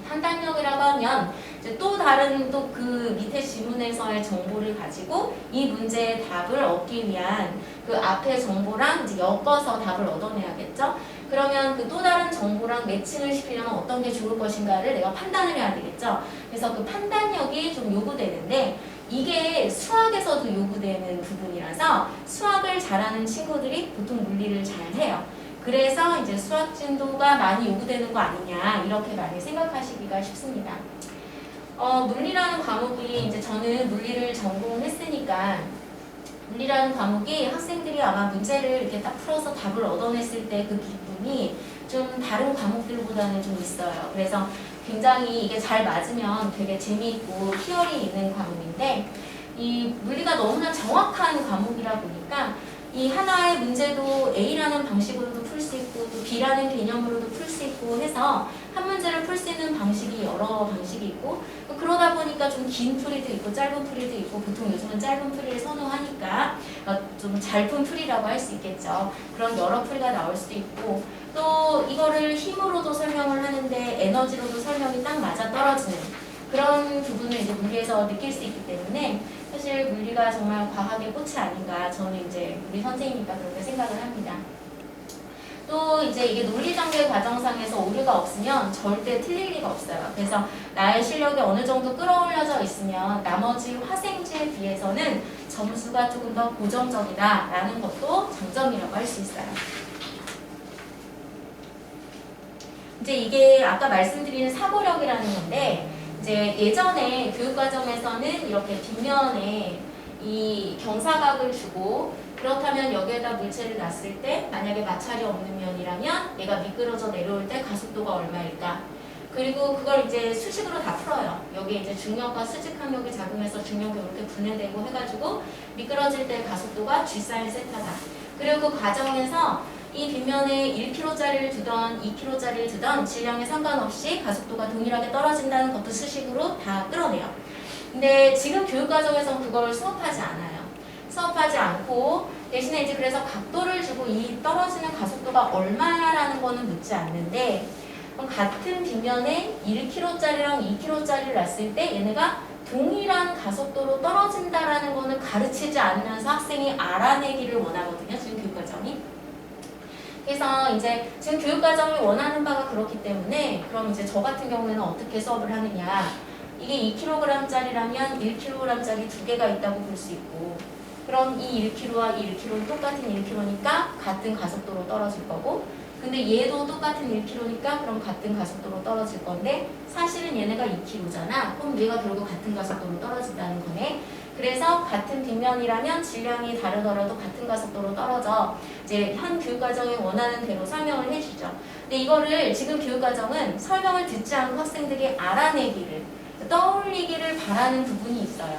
판단력이라고 하면 이제 또 다른 또 그 밑에 지문에서의 정보를 가지고 이 문제의 답을 얻기 위한 그 앞에 정보랑 이제 엮어서 답을 얻어내야겠죠. 그러면 그 또 다른 정보랑 매칭을 시키려면 어떤 게 좋을 것인가를 내가 판단을 해야 되겠죠. 그래서 그 판단력이 좀 요구되는데 이게 수학에서도 요구되는 부분이라서 수학을 잘하는 친구들이 보통 물리를 잘 해요. 그래서 이제 수학 진도가 많이 요구되는 거 아니냐 이렇게 많이 생각하시기가 쉽습니다. 물리라는 과목이 이제 저는 물리를 전공했으니까 물리라는 과목이 학생들이 아마 문제를 이렇게 딱 풀어서 답을 얻어냈을 때 그 기쁨이 좀 다른 과목들보다는 좀 있어요. 그래서 굉장히 이게 잘 맞으면 되게 재미있고 희열이 있는 과목인데 이 물리가 너무나 정확한 과목이라 보니까 이 하나의 문제도 A라는 방식으로도 풀 수 있고 또 B라는 개념으로도 풀 수 있고 해서 한 문제를 풀 수 있는 방식이 여러 방식이 있고 그러다 보니까 좀 긴 풀이도 있고 짧은 풀이도 있고 보통 요즘은 짧은 풀이를 선호하니까 좀 잘 푼 풀이라고 할 수 있겠죠. 그런 여러 풀이가 나올 수도 있고 또 이거를 힘으로도 설명을 하는데 에너지로도 설명이 딱 맞아 떨어지는 그런 부분을 이제 물리에서 느낄 수 있기 때문에 사실 물리가 정말 과학의 꽃이 아닌가 저는 이제 우리 선생님이니까 그렇게 생각을 합니다. 또 이제 이게 논리전개 과정상에서 오류가 없으면 절대 틀릴 리가 없어요. 그래서 나의 실력이 어느 정도 끌어올려져 있으면 나머지 화생지에 비해서는 점수가 조금 더 고정적이다라는 것도 장점이라고 할 수 있어요. 이제 이게 아까 말씀드린 사고력이라는 건데 이제 예전에 교육과정에서는 이렇게 뒷면에 이 경사각을 주고 그렇다면 여기에다 물체를 놨을 때 만약에 마찰이 없는 면이라면 얘가 미끄러져 내려올 때 가속도가 얼마일까? 그리고 그걸 이제 수식으로 다 풀어요. 여기에 이제 중력과 수직 항력이 작용해서 중력이 이렇게 분해되고 해가지고 미끄러질 때 가속도가 G사인 세타다. 그리고 그 과정에서 이 빗면에 1kg짜리를 두던 2kg짜리를 두던 질량에 상관없이 가속도가 동일하게 떨어진다는 것도 수식으로 다 끌어내요. 근데 지금 교육과정에서는 그걸 수업하지 않아요. 수업하지 않고 대신에 이제 그래서 각도를 주고 이 떨어지는 가속도가 얼마라는 거는 묻지 않는데 그럼 같은 빗면에 1kg짜리랑 2kg짜리를 놨을 때 얘네가 동일한 가속도로 떨어진다라는 거는 가르치지 않으면서 학생이 알아내기를 원하거든요. 지금 교육과정이. 그래서 이제 지금 교육과정이 원하는 바가 그렇기 때문에 그럼 이제 저 같은 경우에는 어떻게 수업을 하느냐 이게 2kg짜리라면 1kg짜리 두 개가 있다고 볼 수 있고 그럼 이 1kg와 이 1kg는 똑같은 1kg니까 같은 가속도로 떨어질 거고 근데 얘도 똑같은 1kg니까 그럼 같은 가속도로 떨어질 건데 사실은 얘네가 2kg잖아. 그럼 얘가 결국 같은 가속도로 떨어진다는 거네. 그래서 같은 빗면이라면 질량이 다르더라도 같은 가속도로 떨어져. 이제 현 교육과정이 원하는 대로 설명을 해주죠. 근데 이거를 지금 교육과정은 설명을 듣지 않고 학생들이 알아내기를 떠올리기를 바라는 부분이 있어요.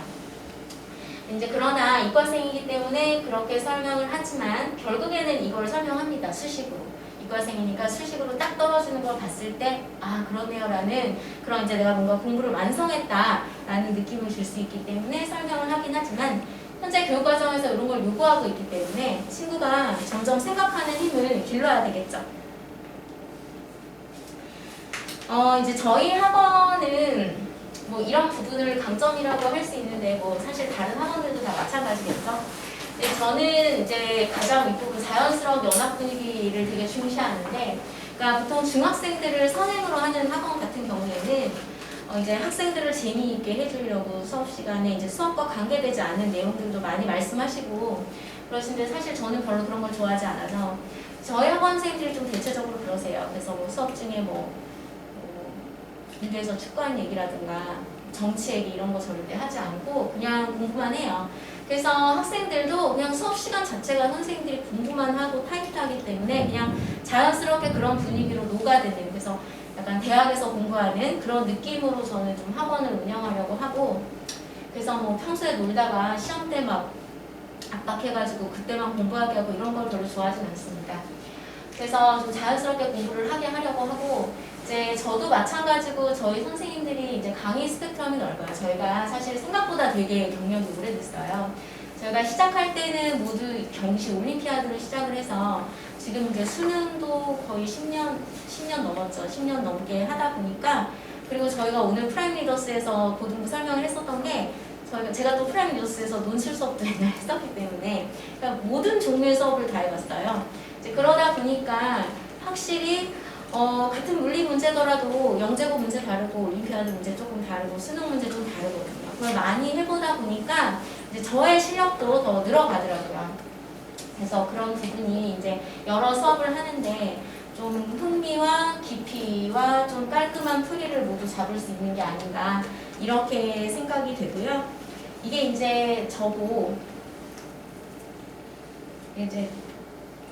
이제 그러나 이과생이기 때문에 그렇게 설명을 하지만 결국에는 이걸 설명합니다. 수식으로. 이과생이니까 수식으로 딱 떨어지는 걸 봤을 때 아 그러네요 라는 그런 이제 내가 뭔가 공부를 완성했다 라는 느낌을 줄 수 있기 때문에 설명을 하긴 하지만 현재 교육과정에서 이런 걸 요구하고 있기 때문에 친구가 점점 생각하는 힘을 길러야 되겠죠. 이제 저희 학원은 뭐 이런 부분을 강점이라고 할 수 있는데 뭐 사실 다른 학원들도 다 마찬가지겠죠. 근데 저는 이제 가장 믿고 그 자연스러운 연합 분위기를 되게 중시하는데 그러니까 보통 중학생들을 선행으로 하는 학원 같은 경우에는 이제 학생들을 재미있게 해주려고 수업 시간에 이제 수업과 관계되지 않는 내용들도 많이 말씀하시고 그러시는데 사실 저는 별로 그런 걸 좋아하지 않아서 저희 학원생들이 좀 대체적으로 그러세요. 그래서 뭐 수업 중에 군대에서 축구하는 얘기라든가 정치 얘기 이런 거 절대 하지 않고 그냥 공부만 해요. 그래서 학생들도 그냥 수업 시간 자체가 선생님들이 공부만 하고 타이트하기 때문에 그냥 자연스럽게 그런 분위기로 녹아드는, 그래서 약간 대학에서 공부하는 그런 느낌으로 저는 좀 학원을 운영하려고 하고, 그래서 뭐 평소에 놀다가 시험 때 막 압박해가지고 그때만 공부하게 하고 이런 걸 별로 좋아하진 않습니다. 그래서 좀 자연스럽게 공부를 하게 하려고 하고, 이제 저도 마찬가지고 저희 선생님들이 이제 강의 스펙트럼이 넓어요. 저희가 사실 생각보다 되게 경력이 오래됐어요. 저희가 시작할 때는 모두 경시 올림피아드로 시작을 해서 지금 이제 수능도 거의 10년 넘었죠. 10년 넘게 하다 보니까, 그리고 저희가 오늘 프라임 리더스에서 고등부 설명을 했었던 게, 제가 또 프라임 리더스에서 논술 수업도 옛날에 했었기 때문에 그러니까 모든 종류의 수업을 다 해봤어요. 이제 그러다 보니까 확실히 같은 물리 문제더라도 영재고 문제 다르고 올림피아드 문제 조금 다르고 수능 문제 좀 다르거든요. 그걸 많이 해보다 보니까 이제 저의 실력도 더 늘어가더라고요. 그래서 그런 부분이 이제 여러 수업을 하는데 좀 흥미와 깊이와 좀 깔끔한 풀이를 모두 잡을 수 있는 게 아닌가 이렇게 생각이 되고요. 이게 이제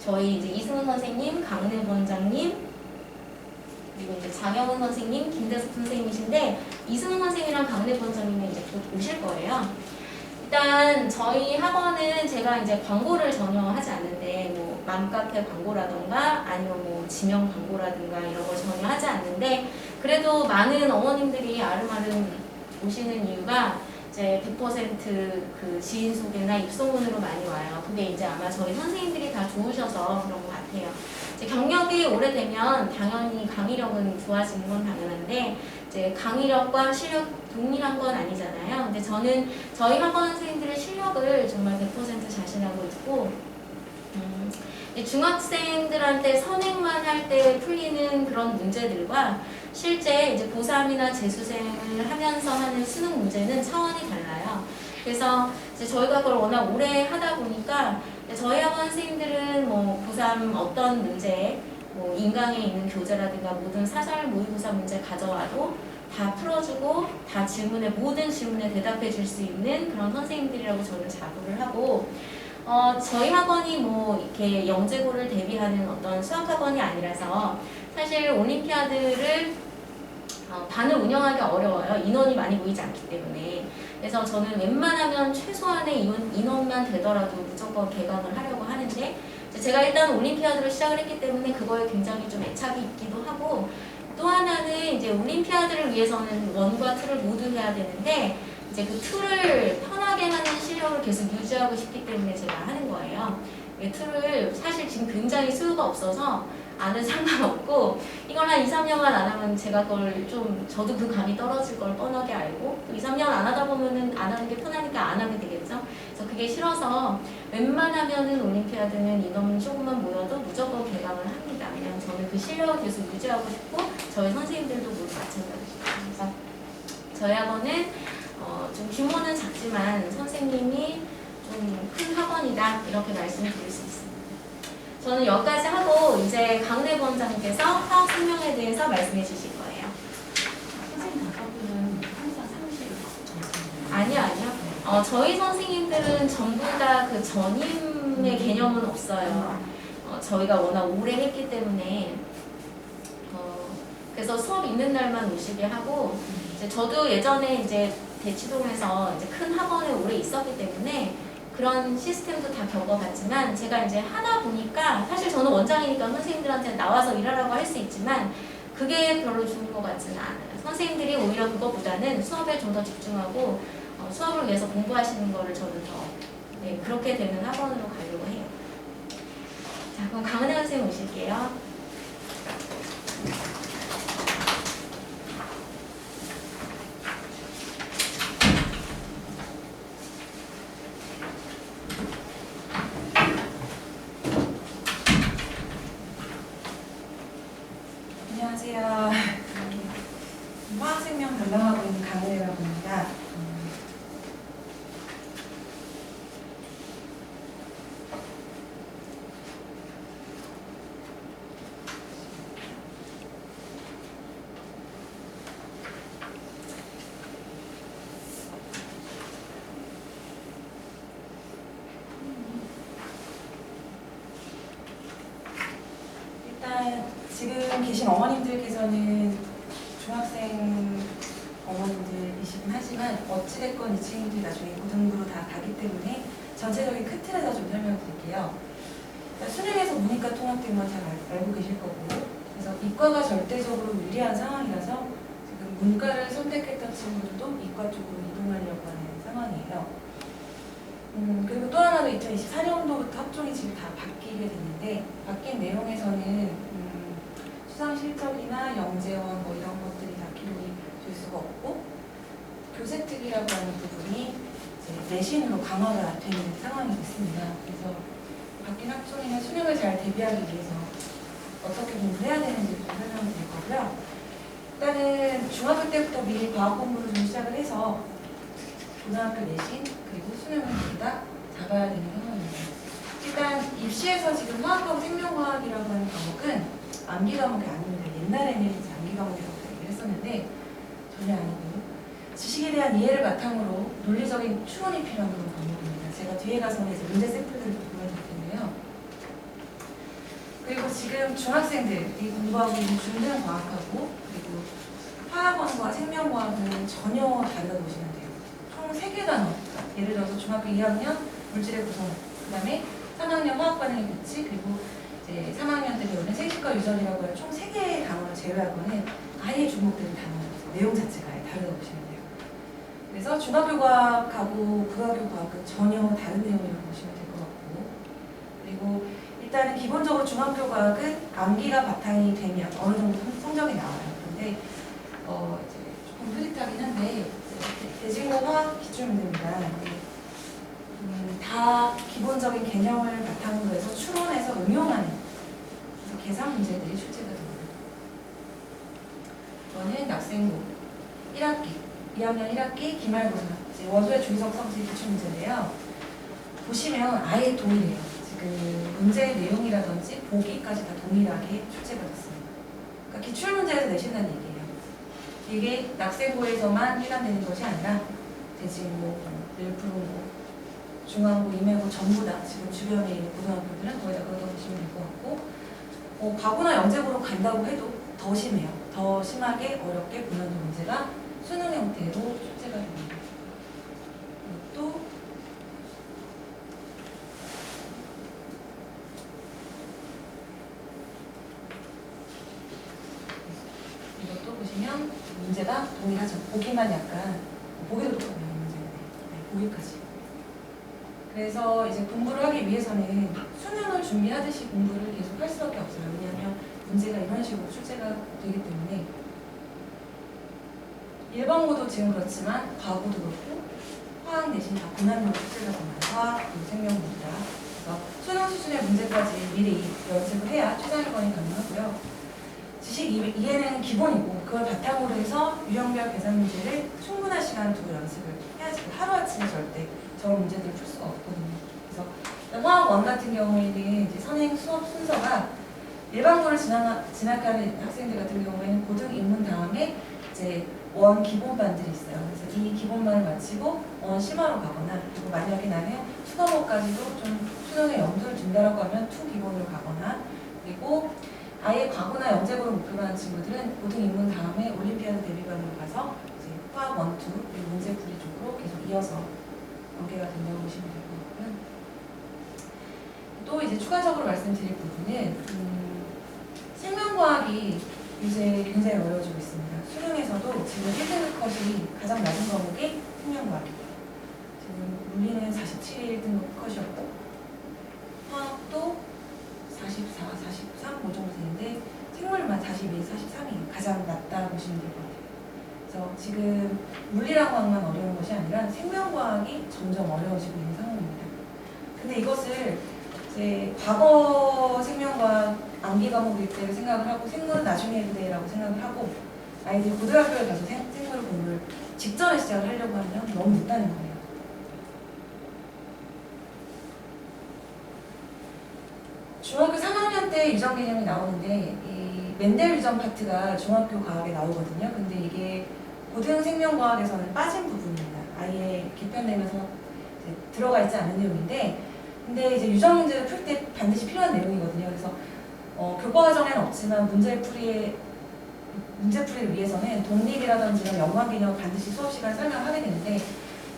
저희 이제 이승훈 선생님, 강은혜 원장님, 그리고 이제 장영은 선생님, 김대숙 선생님이신데, 이승훈 선생님이랑 강은혜 원장님은 이제 곧 오실 거예요. 일단 저희 학원은 제가 이제 광고를 전혀 하지 않는데, 뭐 맘카페 광고라던가 아니면 뭐 지명 광고라든가 이런 걸 전혀 하지 않는데, 그래도 많은 어머님들이 아름아름 오시는 이유가 이제 100% 그 지인 소개나 입소문으로 많이 와요. 그게 이제 아마 저희 선생님들이 다 좋으셔서 그런 것 같아요. 이제 경력이 오래되면 당연히 강의력은 좋아지는 건 당연한데, 이제 강의력과 실력 동일한 건 아니잖아요. 근데 저는 저희 학원 선생님들의 실력을 정말 100% 자신하고 있고, 중학생들한테 선행만 할 때 풀리는 그런 문제들과 실제 이제 고3이나 재수생을 하면서 하는 수능 문제는 차원이 달라요. 그래서 이제 저희가 그걸 워낙 오래 하다 보니까 저희 학원 선생님들은 뭐 고3 어떤 문제, 뭐 인강에 있는 교재라든가 모든 사설 모의고사 문제 가져와도 다 풀어주고 다 모든 질문에 대답해 줄 수 있는 그런 선생님들이라고 저는 자부를 하고, 저희 학원이 뭐 이렇게 영재고를 대비하는 어떤 수학학원이 아니라서 사실 올림피아드를 반을 운영하기 어려워요. 인원이 많이 모이지 않기 때문에. 그래서 저는 웬만하면 최소한의 인원만 되더라도 무조건 개강을 하려고 하는데, 제가 일단 올림피아드를 시작을 했기 때문에 그거에 굉장히 좀 애착이 있기도 하고, 또 하나는 이제 올림피아드를 위해서는 원과 투를 모두 해야 되는데, 이제 그 툴을 편하게 하는 실력을 계속 유지하고 싶기 때문에 제가 하는 거예요. 툴을 사실 지금 굉장히 수요가 없어서 안은 상관없고, 이걸 한 2, 3년만 안 하면 제가 그걸 저도 그 감이 떨어질 걸 뻔하게 알고, 또 2, 3년 안 하다 보면은 안 하는 게 편하니까 안 하게 되겠죠? 그래서 그게 싫어서 웬만하면은 올림피아드는 인원 조금만 모여도 무조건 개강을 합니다. 왜냐면 저는 그 실력을 계속 유지하고 싶고, 저희 선생님들도 모두 마찬가지입니다. 그래서 저희 학원은 좀 규모는 작지만 선생님이 좀 큰 학원이다 이렇게 말씀을 드릴 수 있습니다. 저는 여기까지 하고 이제 강은혜 원장님께서 화학 생명에 대해서 말씀해 주실 거예요. 선생님 아까는 항상 사무실에 아니요. 저희 선생님들은 전부 다 그 전임의 개념은 없어요. 저희가 워낙 오래 했기 때문에 그래서 수업 있는 날만 오시게 하고, 이제 저도 예전에 이제 대치동에서 이제 큰 학원에 오래 있었기 때문에 그런 시스템도 다 겪어봤지만, 제가 이제 하다 보니까 사실 저는 원장이니까 선생님들한테 나와서 일하라고 할 수 있지만 그게 별로 좋은 것 같지는 않아요. 선생님들이 오히려 그것보다는 수업에 좀 더 집중하고 수업을 위해서 공부하시는 거를 저는 더 그렇게 되는 학원으로 가려고 해요. 자, 그럼 강은혜 선생님 오실게요. 안녕하세요. 화학생명 담당하고 있는 강은혜라고 합니다. 계신 어머님들께서는 중학생 어머님들이시긴 하지만 어찌됐건 이 친구들이 나중에 고등부로 다 가기 때문에 전체적인 큰 틀에서 좀 설명드릴게요. 수능에서 문이과 통합 때문에 잘 알고 계실 거고, 그래서 이과가 절대적으로 유리한 상황이라서 지금 문과를 선택했던 친구들도 이과 쪽으로 이동하려고 하는 상황이에요. 그리고 또 하나는 2024년도부터 학종이 지금 다 바뀌게 됐는데, 바뀐 내용에서는 수상 실적이나 영재원 뭐 이런 것들이 다 기록이 될 수가 없고, 교세특위라고 하는 부분이 이제 내신으로 강화가 되는 상황이 됐습니다. 그래서 바뀐 학종이나 수능을 잘 대비하기 위해서 어떻게 공부를 해야 되는지 좀 설명을 드릴 거고요. 일단은 중학교 때부터 미리 과학 공부를 좀 시작을 해서 고등학교 내신 그리고 수능을 모두 다 잡아야 되는 상황입니다. 일단 입시에서 지금 화학하고 생명과학이라고 하는 과목은 암기 과목이 아닙니다. 옛날에는 이제 암기 과목이라고 얘기를 했었는데 전혀 아니고 지식에 대한 이해를 바탕으로 논리적인 추론이 필요한 그런 과목입니다. 제가 뒤에 가서는 이제 문제 샘플들을 보여드릴 텐데요. 그리고 지금 중학생들이 공부하고 있는 중등 과학하고 그리고 화학원과 생명과학은 전혀 다르다고 보시면 돼요. 총 3개 단원. 예를 들어서 중학교 2학년 물질의 구성, 그 다음에 3학년 화학반응의 법칙, 그리고 이제 3학년 때 배우는 생식과 유전이라고 할 총 3개의 단원을 제외하고는 아예 주목되는 단원, 내용 자체가 아예 다르다고 보시면 돼요. 그래서 중학교 과학하고 고등학교 과학은 전혀 다른 내용이라고 보시면 될 것 같고, 그리고 일단은 기본적으로 중학교 과학은 암기가 바탕이 되면 어느 정도 성적이 나와요. 그런데 이제 조금 흐릿하긴 한데 대진고 화학 기출문제입니다. 다 기본적인 개념을 바탕으로 해서 추론해서 응용하는 그래서 계산 문제들이 출제가 됩니다. 이거는 낙생고 1학기, 2학년 1학기 기말고사 원소의 주기적 성질 기출문제인데요. 보시면 아예 동일해요. 지금 문제의 내용이라든지 보기까지 다 동일하게 출제가 됐습니다. 그러니까 기출문제에서 내신다는 얘기예요. 이게 낙생고에서만 해당되는 것이 아니라 대진고, 일프로고, 중앙고, 임해고 전부 다 지금 주변에 있는 고등학교들은 거의 다 그렇다고 보시면 될 것 같고, 과거나 영재고로 간다고 해도 더 심해요. 더 심하게 어렵게 고난도 문제가 수능 형태로 출제가 됩니다. 또 이것도 보시면 문제가 동일하죠. 보기만 약간 보기도 똑같네요. 문제가 보기까지. 그래서 이제 공부를 하기 위해서는 수능을 준비하듯이 공부를 계속 할 수밖에 없어요. 왜냐하면 문제가 이런 식으로 출제가 되기 때문에 일반고도 지금 그렇지만 과고도 그렇고 화학 내신 다 고난도로 출제가 됩니다. 화학, 생명고입니다. 그래서 수능 수준의 문제까지 미리 연습을 해야 최상위권이 가능하고요. 지식 이해는 기본이고 그걸 바탕으로 해서 유형별 계산 문제를 충분한 시간 두고 연습을 해야지 하루아침에 절대 저런 문제들을 풀 수가 없거든요. 그래서 화학 원 같은 경우에는 이제 선행 수업 순서가 일반고를 진학하는 학생들 같은 경우에는 고등 입문 다음에 이제 원 기본반들이 있어요. 그래서 이 기본반을 마치고 원 심화로 가거나 그리고 만약에 나는 수과목까지도 좀 수능에 염두를 둔다라고 하면 투 기본으로 가거나 그리고 아예 과거나 영재고를 목표로 하는 친구들은 고등 입문 다음에 올림피아드 대비반으로 가서 이제 화학 원투 그리고 문제 풀이 쪽으로 계속 이어서 연계가 된다고 보시면 될 것 같고요. 또 이제 추가적으로 말씀드릴 부분은 생명과학이 이제 굉장히 어려워지고 있습니다. 수능에서도 지금 1등급 컷이 가장 낮은 과목이 생명과학이에요. 지금 물리는 47등급 컷이었고 화학도 44, 43, 뭐 정도 되는데 생물만 42, 43이 가장 낮다 보시면 될 것 같아요. 그래서 지금 물리랑 과학만 어려운 것이 아니라 생명과학이 점점 어려워지고 있는 상황입니다. 근데 이것을 이제 과거 생명과학 암기 과목일 때를 생각을 하고 생물은 나중에 해도 돼라고 생각을 하고 아이들이 고등학교에 가서 생물 공부를 직전에 시작을 하려고 하면 너무 늦다는 거예요. 중학교 3학년 때 유전 개념이 나오는데 이 멘델 유전 파트가 중학교 과학에 나오거든요. 근데 이게 고등 생명과학에서는 빠진 부분입니다. 아예 개편되면서 들어가 있지 않은 내용인데 근데 이제 유전 문제를 풀 때 반드시 필요한 내용이거든요. 그래서 교과과정에는 없지만 문제풀이를 위해서는 독립이라든지 이런 연관 개념을 반드시 수업 시간에 설명하게 되는데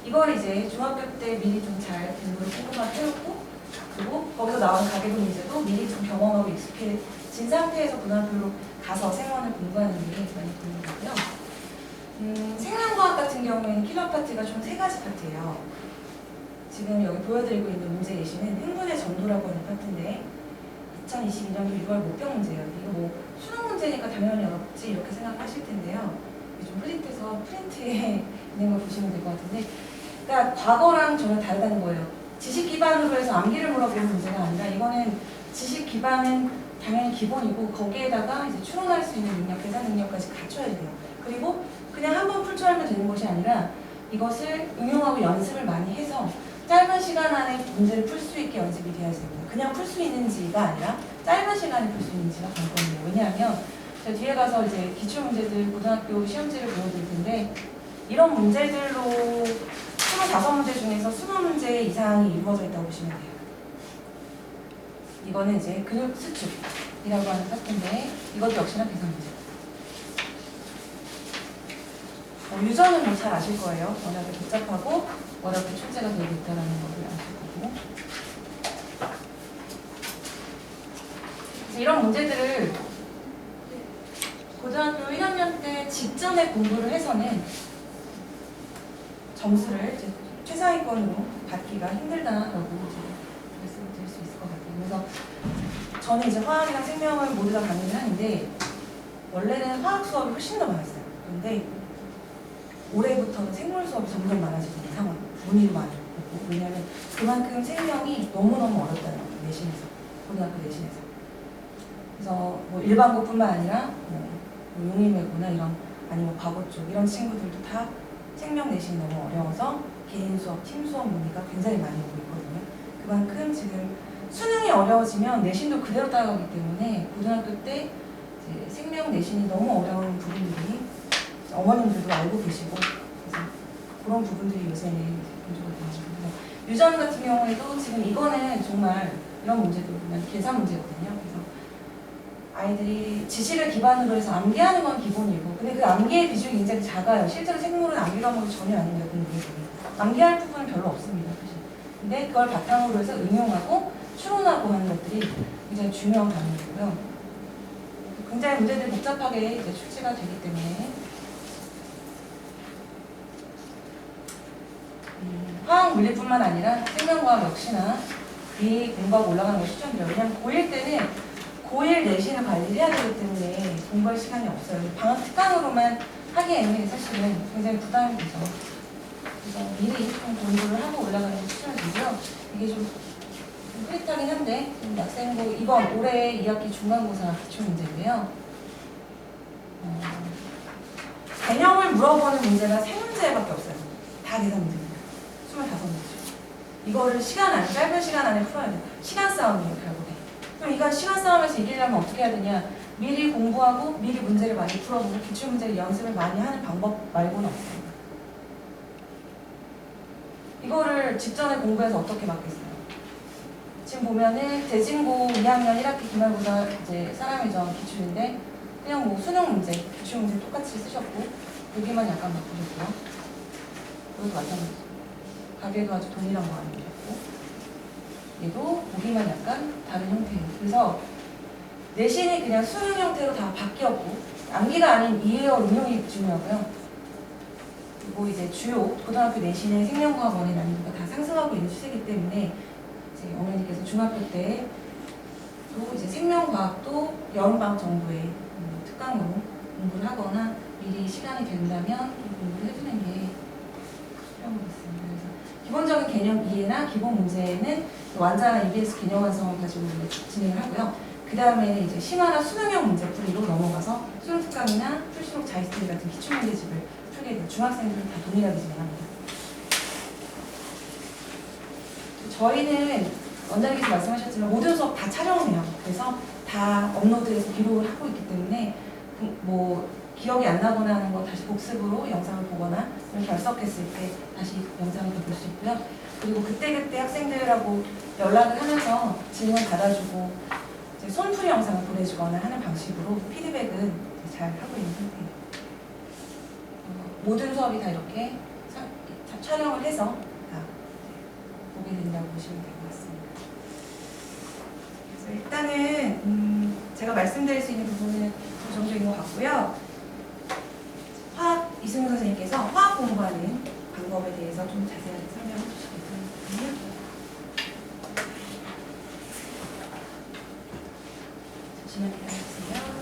이걸 이제 중학교 때 미리 좀 잘 공부를 꼼꼼하게 해놓고 그리고 거기서 나온 가계도 문제도 미리 좀 경험하고 익숙해진 상태에서 고등학교로 가서 생원을 공부하는 게 많이 도움이 되고요. 생명과학 같은 경우에는 킬러 파트가 총 3가지 파트예요. 지금 여기 보여드리고 있는 문제 예시는 흥분의 전도라고 하는 파트인데 2022년도 6월 목표 문제예요. 이거 뭐 수능 문제니까 당연히 어렵지 이렇게 생각하실 텐데요. 이게 좀 프린트해서 프린트에 있는 걸 보시면 될 것 같은데 그러니까 과거랑 전혀 다르다는 거예요. 지식 기반으로 해서 암기를 물어보는 문제가 아니라 이거는 지식 기반은 당연히 기본이고 거기에다가 이제 추론할 수 있는 능력, 계산 능력까지 갖춰야 돼요. 그리고 그냥 한번 풀처하면 되는 것이 아니라 이것을 응용하고 연습을 많이 해서 짧은 시간 안에 문제를 풀 수 있게 연습이 되어야 됩니다. 그냥 풀 수 있는지가 아니라 짧은 시간에 풀 수 있는지가 관건이에요. 왜냐하면 제가 뒤에 가서 이제 기출문제들 고등학교 시험지를 보여드릴 텐데 이런 문제들로 25문제 중에서 20문제 이상이 이루어져 있다고 보시면 돼요. 이거는 이제 근육 수축이라고 하는 파트인데 이것도 역시나 계산 문제. 유전은 뭐 잘 아실 거예요. 워낙에 복잡하고 워낙에 출제가 되고 있다는 것을 아실 거고. 그래서 이런 문제들을 고등학교 1학년 때 직전에 공부를 해서는 점수를 이제 최상위권으로 받기가 힘들다라고 말씀을 드릴 수 있을 것 같아요. 그래서 저는 이제 화학이랑 생명을 모두 다 강의를 하는데 원래는 화학 수업이 훨씬 더 많았어요. 그런데 올해부터는 생물 수업이 점점 많아지는 상황, 문의도 많이 오고 왜냐하면 그만큼 생명이 너무너무 어렵다는 거예요. 내신에서, 고등학교 내신에서. 그래서 뭐 일반고뿐만 아니라 뭐 용인외고나 이런 아니면 과고 쪽 이런 친구들도 다 생명 내신이 너무 어려워서 개인 수업, 팀 수업 문의가 굉장히 많이 오고 있거든요. 그만큼 지금 수능이 어려워지면 내신도 그대로 따라가기 때문에 고등학교 때 이제 생명 내신이 너무 어려운 부분들이 어머님들도 알고 계시고 그래서 그런 부분들이 요새는 문제가 되는 유전 같은 경우에도 지금 이거는 정말 이런 문제도 그냥 계산 문제거든요. 그래서 아이들이 지식을 기반으로 해서 암기하는 건 기본이고 근데 그 암기의 비중이 굉장히 작아요. 실제로 생물은 암기 과목이 전혀 아닙니다. 암기할 부분은 별로 없습니다. 사실. 근데 그걸 바탕으로 해서 응용하고 추론하고 하는 것들이 굉장히 중요한 과목이고요. 굉장히 문제들이 복잡하게 이제 출제가 되기 때문에 화학 물리뿐만 아니라 생명과학 역시나 이 공부하고 올라가는 걸 추천드려요. 왜냐하면 고1 때는 고1 내신을 관리를 해야 되기 때문에 공부할 시간이 없어요. 방학 특강으로만 하기에는 사실은 굉장히 부담이 되죠. 그래서 미리 좀 공부를 하고 올라가는 걸 추천드리고요. 이게 좀 흐릿하긴 한데 약생고 이번 올해 2학기 중간고사 기출문제인데요. 개념을 물어보는 문제가 3문제밖에 없어요. 다 계산 문제입니다. 25문제. 이거를 짧은 시간 안에 풀어야 돼요. 시간 싸움이에요, 결국에. 그럼 이건 시간 싸움에서 이기려면 어떻게 해야 되냐? 미리 공부하고 미리 문제를 많이 풀어보고 기출문제를 연습을 많이 하는 방법 말고는 없어요. 이거를 직전에 공부해서 어떻게 맞겠어요? 지금 보면은 대진고 2학년 1학기 기말고사 이제 사람의정 기출인데 그냥 뭐 수능 문제, 기출 문제 똑같이 쓰셨고 여기만 약간 바꾸셨고요. 여기도 마찬가지죠. 가게도 아주 동일한 거 아니셨고 얘도 보기만 약간 다른 형태예요. 그래서 내신이 그냥 수능 형태로 다 바뀌었고 암기가 아닌 이해와 응용이 중요하고요. 그리고 이제 주요 고등학교 내신의 생명과학 원의 난이도가 다 상승하고 있는 추세이기 때문에 이제 어머니께서 중학교 때 또 이제 생명과학도 여름방학 정도에 특강으로 공부를 하거나 미리 시간이 된다면 공부를 해주는 게 필요한 것 같습니다. 그래서 기본적인 개념 이해나 기본 문제는 완전한 EBS 개념 완성을 가지고 진행을 하고요. 그 다음에는 이제 심화나 수능형 문제풀이로 넘어가서 수능 특강이나 풀시록 자이스트리 같은 기출문제집을 풀게 돼요. 중학생들은 다 동일하게 진행합니다. 저희는 원장님께서 말씀하셨지만 모든 수업 다 촬영을 해요. 그래서 다 업로드해서 기록을 하고 있기 때문에 뭐 기억이 안 나거나 하는 거 다시 복습으로 영상을 보거나 결석했을 때 다시 영상을 볼 수 있고요. 그리고 그때그때 학생들하고 연락을 하면서 질문 받아주고 이제 손풀이 영상을 보내주거나 하는 방식으로 피드백은 잘 하고 있는 상태예요. 모든 수업이 다 이렇게 촬영을 해서 다 보게 된다고 보시면 될 것 같습니다. 그래서 일단은 제가 말씀드릴 수 있는 부분은 그 정도인 것 같고요. 화학 이승우 선생님께서 화학 공부하는 방법에 대해서 좀 자세하게 설명해 주시겠습니다. 잠시만 기다려주세요.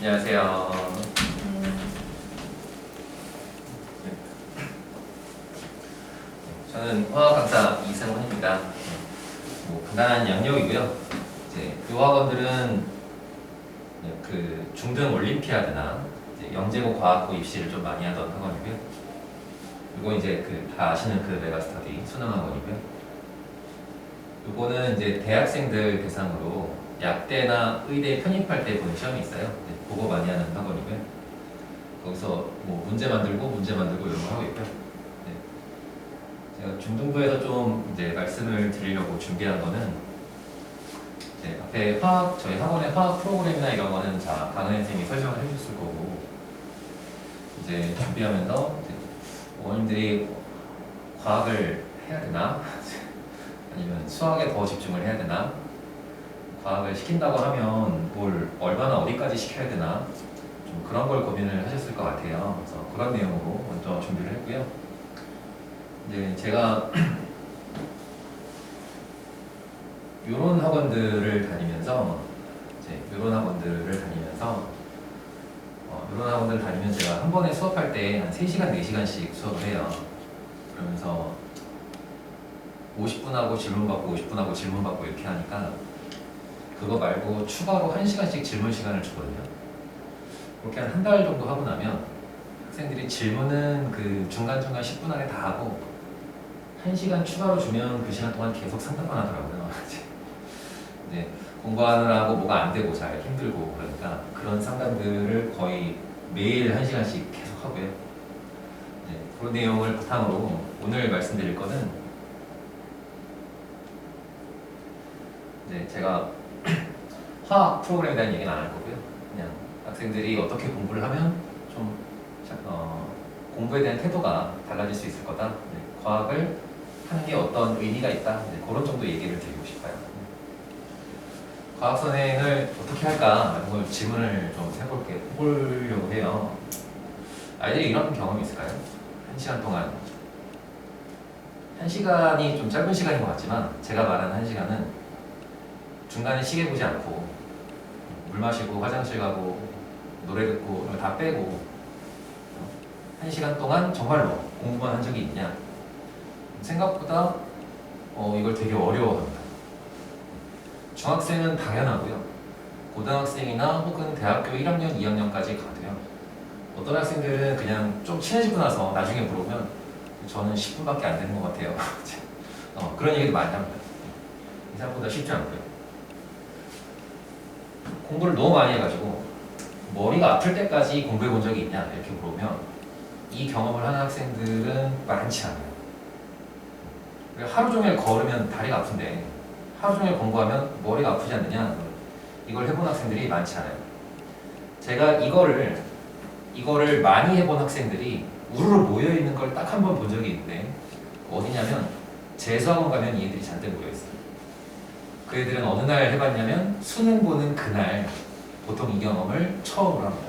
안녕하세요. 저는 화학 강사 이승훈입니다. 간단한 양력이고요. 이제 교학원들은 그 중등 올림피아드나 이제 영재고 과학고 입시를 좀 많이 하던 학원이고요. 그리고 이제 다 아시는 그 메가스터디 수능 학원이고요. 요거는 이제 대학생들 대상으로 약대나 의대 편입할 때 보는 시험이 있어요. 그거 많이 하는 학원이고요. 거기서 뭐 문제 만들고 이런 거 하고 있고요. 제가 중등부에서 좀 이제 말씀을 드리려고 준비한 거는 이제 앞에 저희 학원의 화학 프로그램이나 이런 거는 강은혜 선생님이 설명을 해주셨을 거고, 이제 준비하면서 이제 어머님들이 과학을 해야 되나 아니면 수학에 더 집중을 해야 되나, 과학을 시킨다고 하면 뭘 얼마나 어디까지 시켜야 되나, 좀 그런 걸 고민을 하셨을 것 같아요. 그래서 그런 내용으로 먼저 준비를 했고요. 이제 제가 이런 학원들을 다니면서 이런 학원들을 다니면서 제가 한 번에 수업할 때 한 3시간, 4시간씩 수업을 해요. 그러면서 50분 하고 질문 받고 50분 하고 질문 받고 이렇게 하니까 그거 말고 추가로 1시간씩 질문 시간을 주거든요. 그렇게 한 달 정도 하고 나면 학생들이 질문은 그 중간중간 10분 안에 다 하고 1시간 추가로 주면 그 시간 동안 계속 상담만 하더라고요. 이제 공부하느라고 뭐가 안 되고 잘 힘들고 그러니까 그런 상담들을 거의 매일 1시간씩 계속 하고요. 그런 내용을 바탕으로 오늘 말씀드릴 거는 제가 화학 프로그램에 대한 얘기는 안 할 거고요. 그냥 학생들이 어떻게 공부를 하면 좀 공부에 대한 태도가 달라질 수 있을 거다. 과학을 하는 게 어떤 의미가 있다. 그런 정도 얘기를 드리고 싶어요. 과학 선행을 어떻게 할까? 이런 걸 질문을 좀 해보려고 해요. 아이들이 이런 경험이 있을까요? 1시간 동안 1시간이 좀 짧은 시간인 것 같지만 제가 말하는 1시간은 중간에 시계 보지 않고 물 마시고 화장실 가고 노래 듣고 이런 거 다 빼고 1시간 동안 정말로 공부만 한 적이 있냐? 생각보다 이걸 되게 어려워합니다. 중학생은 당연하고요. 고등학생이나 혹은 대학교 1학년, 2학년까지 가도요. 어떤 학생들은 그냥 좀 친해지고 나서 나중에 물어보면 저는 10분밖에 안 되는 것 같아요. 그런 얘기도 많이 합니다. 생각보다 쉽지 않고요. 공부를 너무 많이 해가지고 머리가 아플 때까지 공부해 본 적이 있냐 이렇게 물어보면 이 경험을 하는 학생들은 많지 않아요. 하루 종일 걸으면 다리가 아픈데 하루 종일 공부하면 머리가 아프지 않느냐, 이걸 해본 학생들이 많지 않아요. 제가 이거를 많이 해본 학생들이 우르르 모여있는 걸 딱 한 번 본 적이 있는데 어디냐면 재수학원 가면 이 애들이 잔뜩 모여있어요. 그 애들은 어느 날 해봤냐면 수능 보는 그날 보통 이 경험을 처음으로 합니다.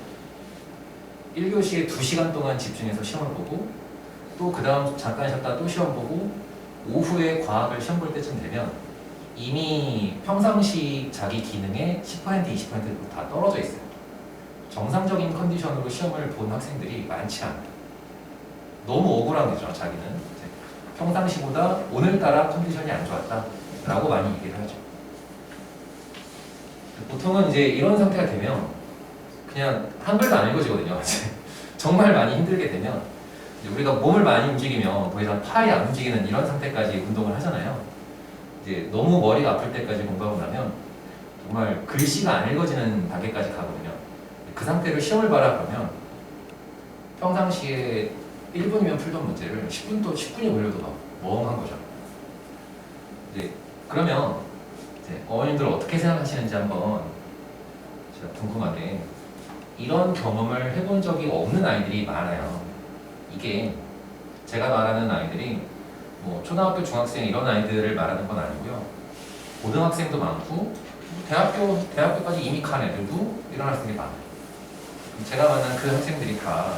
1교시에 2시간 동안 집중해서 시험을 보고 또 그 다음 잠깐 쉬었다 또 시험 보고 오후에 과학을 시험 볼 때쯤 되면 이미 평상시 자기 기능의 10% 20% 다 떨어져 있어요. 정상적인 컨디션으로 시험을 본 학생들이 많지 않아요. 너무 억울한 거죠. 자기는 평상시보다 오늘따라 컨디션이 안 좋았다 라고 많이 얘기를 하죠. 보통은 이제 이런 상태가 되면 그냥 한글도 안 읽어지거든요. 정말 많이 힘들게 되면 이제 우리가 몸을 많이 움직이면 더 이상 팔이 안 움직이는 이런 상태까지 운동을 하잖아요. 이제 너무 머리가 아플 때까지 공부하고 나면 정말 글씨가 안 읽어지는 단계까지 가거든요. 그 상태로 시험을 봐라 그러면 평상시에 1분이면 풀던 문제를 10분이 걸려도 막 멍한 거죠. 이제 그러면 이제 어머님들 어떻게 생각하시는지 한번 제가 궁금한데, 이런 경험을 해본 적이 없는 아이들이 많아요. 이게 제가 말하는 아이들이 뭐 초등학교, 중학생 이런 아이들을 말하는 건 아니고요. 고등학생도 많고 대학교까지 이미 간 애들도 이런 학생이 많아요. 제가 만난 그 학생들이 다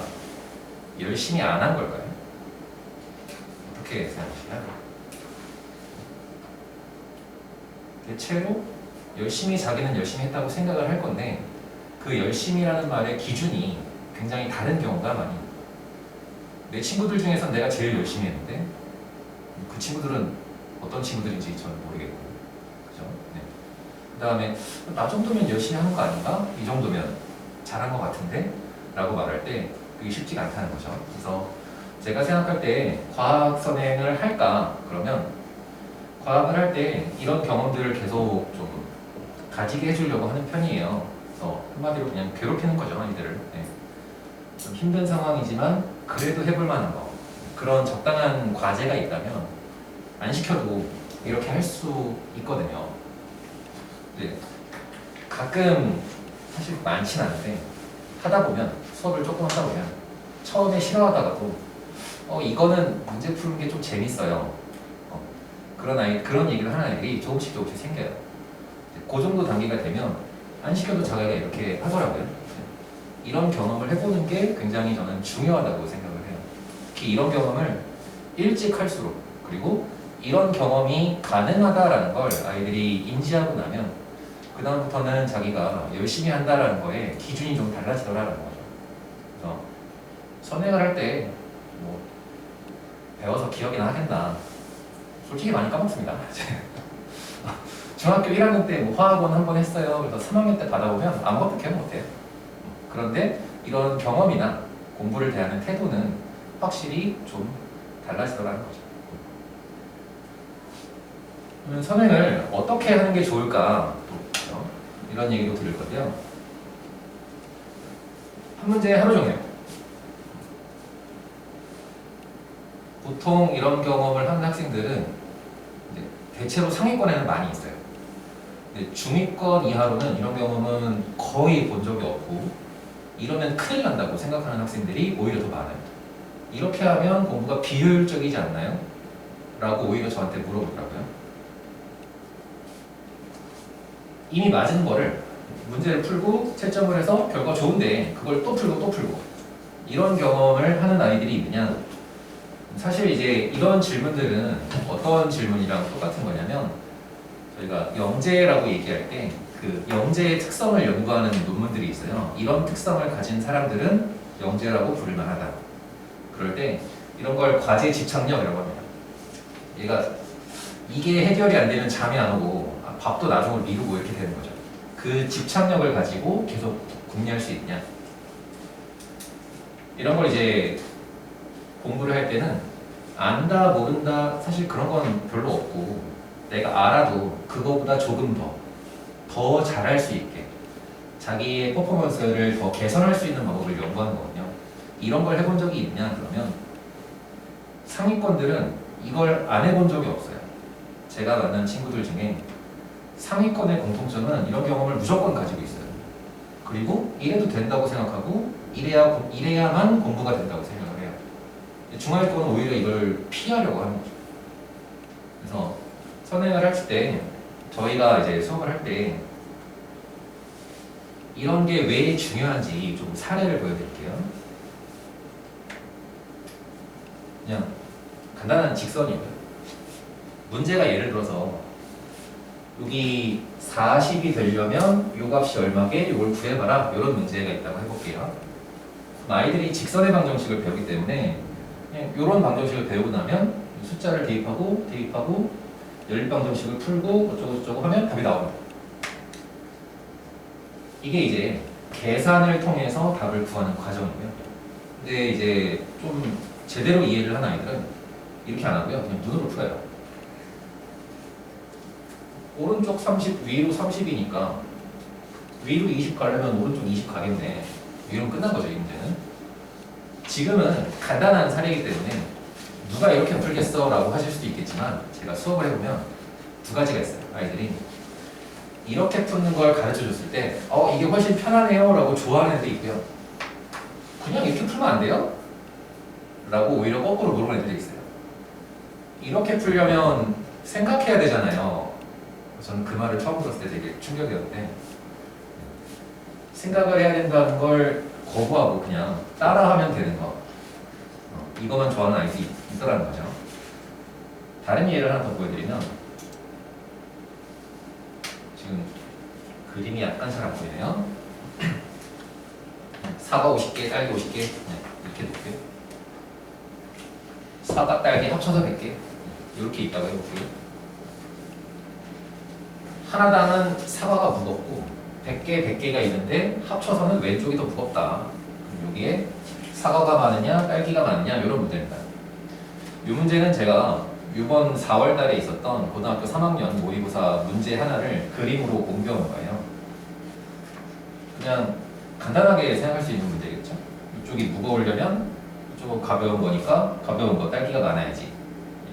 열심히 안 한 걸까요? 어떻게 생각하시나요? 대체로 열심히 자기는 열심히 했다고 생각을 할 건데 그 열심히라는 말의 기준이 굉장히 다른 경우가 많이 있어요. 내 친구들 중에서 내가 제일 열심히 했는데 그 친구들은 어떤 친구들인지 저는 모르겠고, 그죠? 네. 그 다음에 나 정도면 열심히 하는 거 아닌가? 이 정도면 잘한 것 같은데? 라고 말할 때 그게 쉽지가 않다는 거죠. 그래서 제가 생각할 때 과학 선행을 할까? 그러면 과학을 할 때 이런 경험들을 계속 좀 가지게 해주려고 하는 편이에요. 그래서 한마디로 그냥 괴롭히는 거죠, 아이들을. 네. 좀 힘든 상황이지만 그래도 해볼 만한 거, 그런 적당한 과제가 있다면 안 시켜도 이렇게 할 수 있거든요. 네. 가끔 사실 많진 않은데 하다 보면, 수업을 조금 하다 보면 처음에 싫어하다가도 이거는 문제 푸는 게 좀 재밌어요. 그런 얘기를 하는 아이들이 조금씩 생겨요. 그 정도 단계가 되면 안 시켜도 자기가 이렇게 하더라고요. 이런 경험을 해보는 게 굉장히 저는 중요하다고 생각을 해요. 특히 이런 경험을 일찍 할수록, 그리고 이런 경험이 가능하다라는 걸 아이들이 인지하고 나면 그 다음부터는 자기가 열심히 한다라는 거에 기준이 좀 달라지더라라는 거죠. 그래서 선행을 할 때 뭐 배워서 기억이나 하겠나, 솔직히 많이 까먹습니다. 중학교 1학년 때 뭐 화학원 한 번 했어요. 그래서 3학년 때 받아보면 아무것도 기억 못해요. 그런데 이런 경험이나 공부를 대하는 태도는 확실히 좀 달라지더라는 거죠. 그러면 선행을 어떻게 하는 게 좋을까? 또 이런 얘기도 들을 건데요. 한 문제 하루 종일. 보통 이런 경험을 하는 학생들은 이제 대체로 상위권에는 많이 있어요. 근데 중위권 이하로는 이런 경험은 거의 본 적이 없고, 이러면 큰일 난다고 생각하는 학생들이 오히려 더 많아요. 이렇게 하면 공부가 비효율적이지 않나요? 라고 오히려 저한테 물어보더라고요. 이미 맞은 거를 문제를 풀고 채점을 해서 결과 좋은데 그걸 또 풀고 또 풀고, 이런 경험을 하는 아이들이 있느냐? 사실 이제 이런 질문들은 어떤 질문이랑 똑같은 거냐면, 저희가 영재라고 얘기할 때 그 영재의 특성을 연구하는 논문들이 있어요. 이런 특성을 가진 사람들은 영재라고 부를 만하다. 그럴 때 이런 걸 과제 집착력이라고 합니다. 이게 해결이 안 되면 잠이 안 오고 밥도 나중으로 미루고 이렇게 되는 거죠. 그 집착력을 가지고 계속 궁리할 수 있냐. 이런 걸 이제 공부를 할 때는 안다 모른다 사실 그런 건 별로 없고, 내가 알아도 그거보다 조금 더 잘할 수 있게 자기의 퍼포먼스를 더 개선할 수 있는 방법을 연구하는 거거든요. 이런 걸 해본 적이 있냐 그러면 상위권들은 이걸 안 해본 적이 없어요. 제가 만난 친구들 중에 상위권의 공통점은 이런 경험을 무조건 가지고 있어요. 그리고 이래도 된다고 생각하고 이래야만 공부가 된다고 생각을 해요. 중하위권은 오히려 이걸 피하려고 하는 거죠. 그래서 선행을 할 때 저희가 이제 수업을 할 때 이런 게 왜 중요한지 좀 사례를 보여드릴게요. 그냥 간단한 직선이고요. 문제가 예를 들어서 여기 40이 되려면 요 값이 얼마게 요걸 구해봐라, 이런 문제가 있다고 해볼게요. 아이들이 직선의 방정식을 배우기 때문에 그냥 이런 방정식을 배우고 나면 숫자를 대입하고 연립방정식을 풀고 어쩌고 하면 답이 나옵니다. 이게 이제 계산을 통해서 답을 구하는 과정이고요. 근데 이제 좀 제대로 이해를 한 아이들은 이렇게 안 하고요. 그냥 눈으로 풀어요. 오른쪽 30, 위로 30이니까 위로 20 가려면 오른쪽 20 가겠네. 이러면 끝난 거죠, 이 문제는. 지금은 간단한 사례이기 때문에 누가 이렇게 풀겠어? 라고 하실 수도 있겠지만 제가 수업을 해보면 두 가지가 있어요. 아이들이 이렇게 푸는 걸 가르쳐 줬을 때 이게 훨씬 편하네요 라고 좋아하는 애들이 있고요. 그냥 이렇게 풀면 안 돼요? 라고 오히려 거꾸로 물어보는 애들이 있어요. 이렇게 풀려면 생각해야 되잖아요. 저는 그 말을 처음 들었을 때 되게 충격이었는데 생각을 해야 된다는 걸 거부하고 그냥 따라하면 되는 거, 이것만 좋아하는 아이들이 있더라는 거죠. 다른 예를 하나 더 보여드리면 지금 그림이 약간 잘 안 보이네요. 사과 50개, 딸기 50개 이렇게 놓을게요. 사과, 딸기 합쳐서 100개 이렇게 있다고 해볼게요. 하나당은 사과가 무겁고 100개가 있는데 합쳐서는 왼쪽이 더 무겁다. 그럼 여기에 사과가 많으냐 딸기가 많으냐 이런 문제입니다. 이 문제는 제가 이번 4월 달에 있었던 고등학교 3학년 모의고사 문제 하나를 그림으로 옮겨온 거예요. 그냥 간단하게 생각할 수 있는 문제겠죠. 이쪽이 무거우려면 이쪽은 가벼운 거니까 가벼운 거 딸기가 많아야지.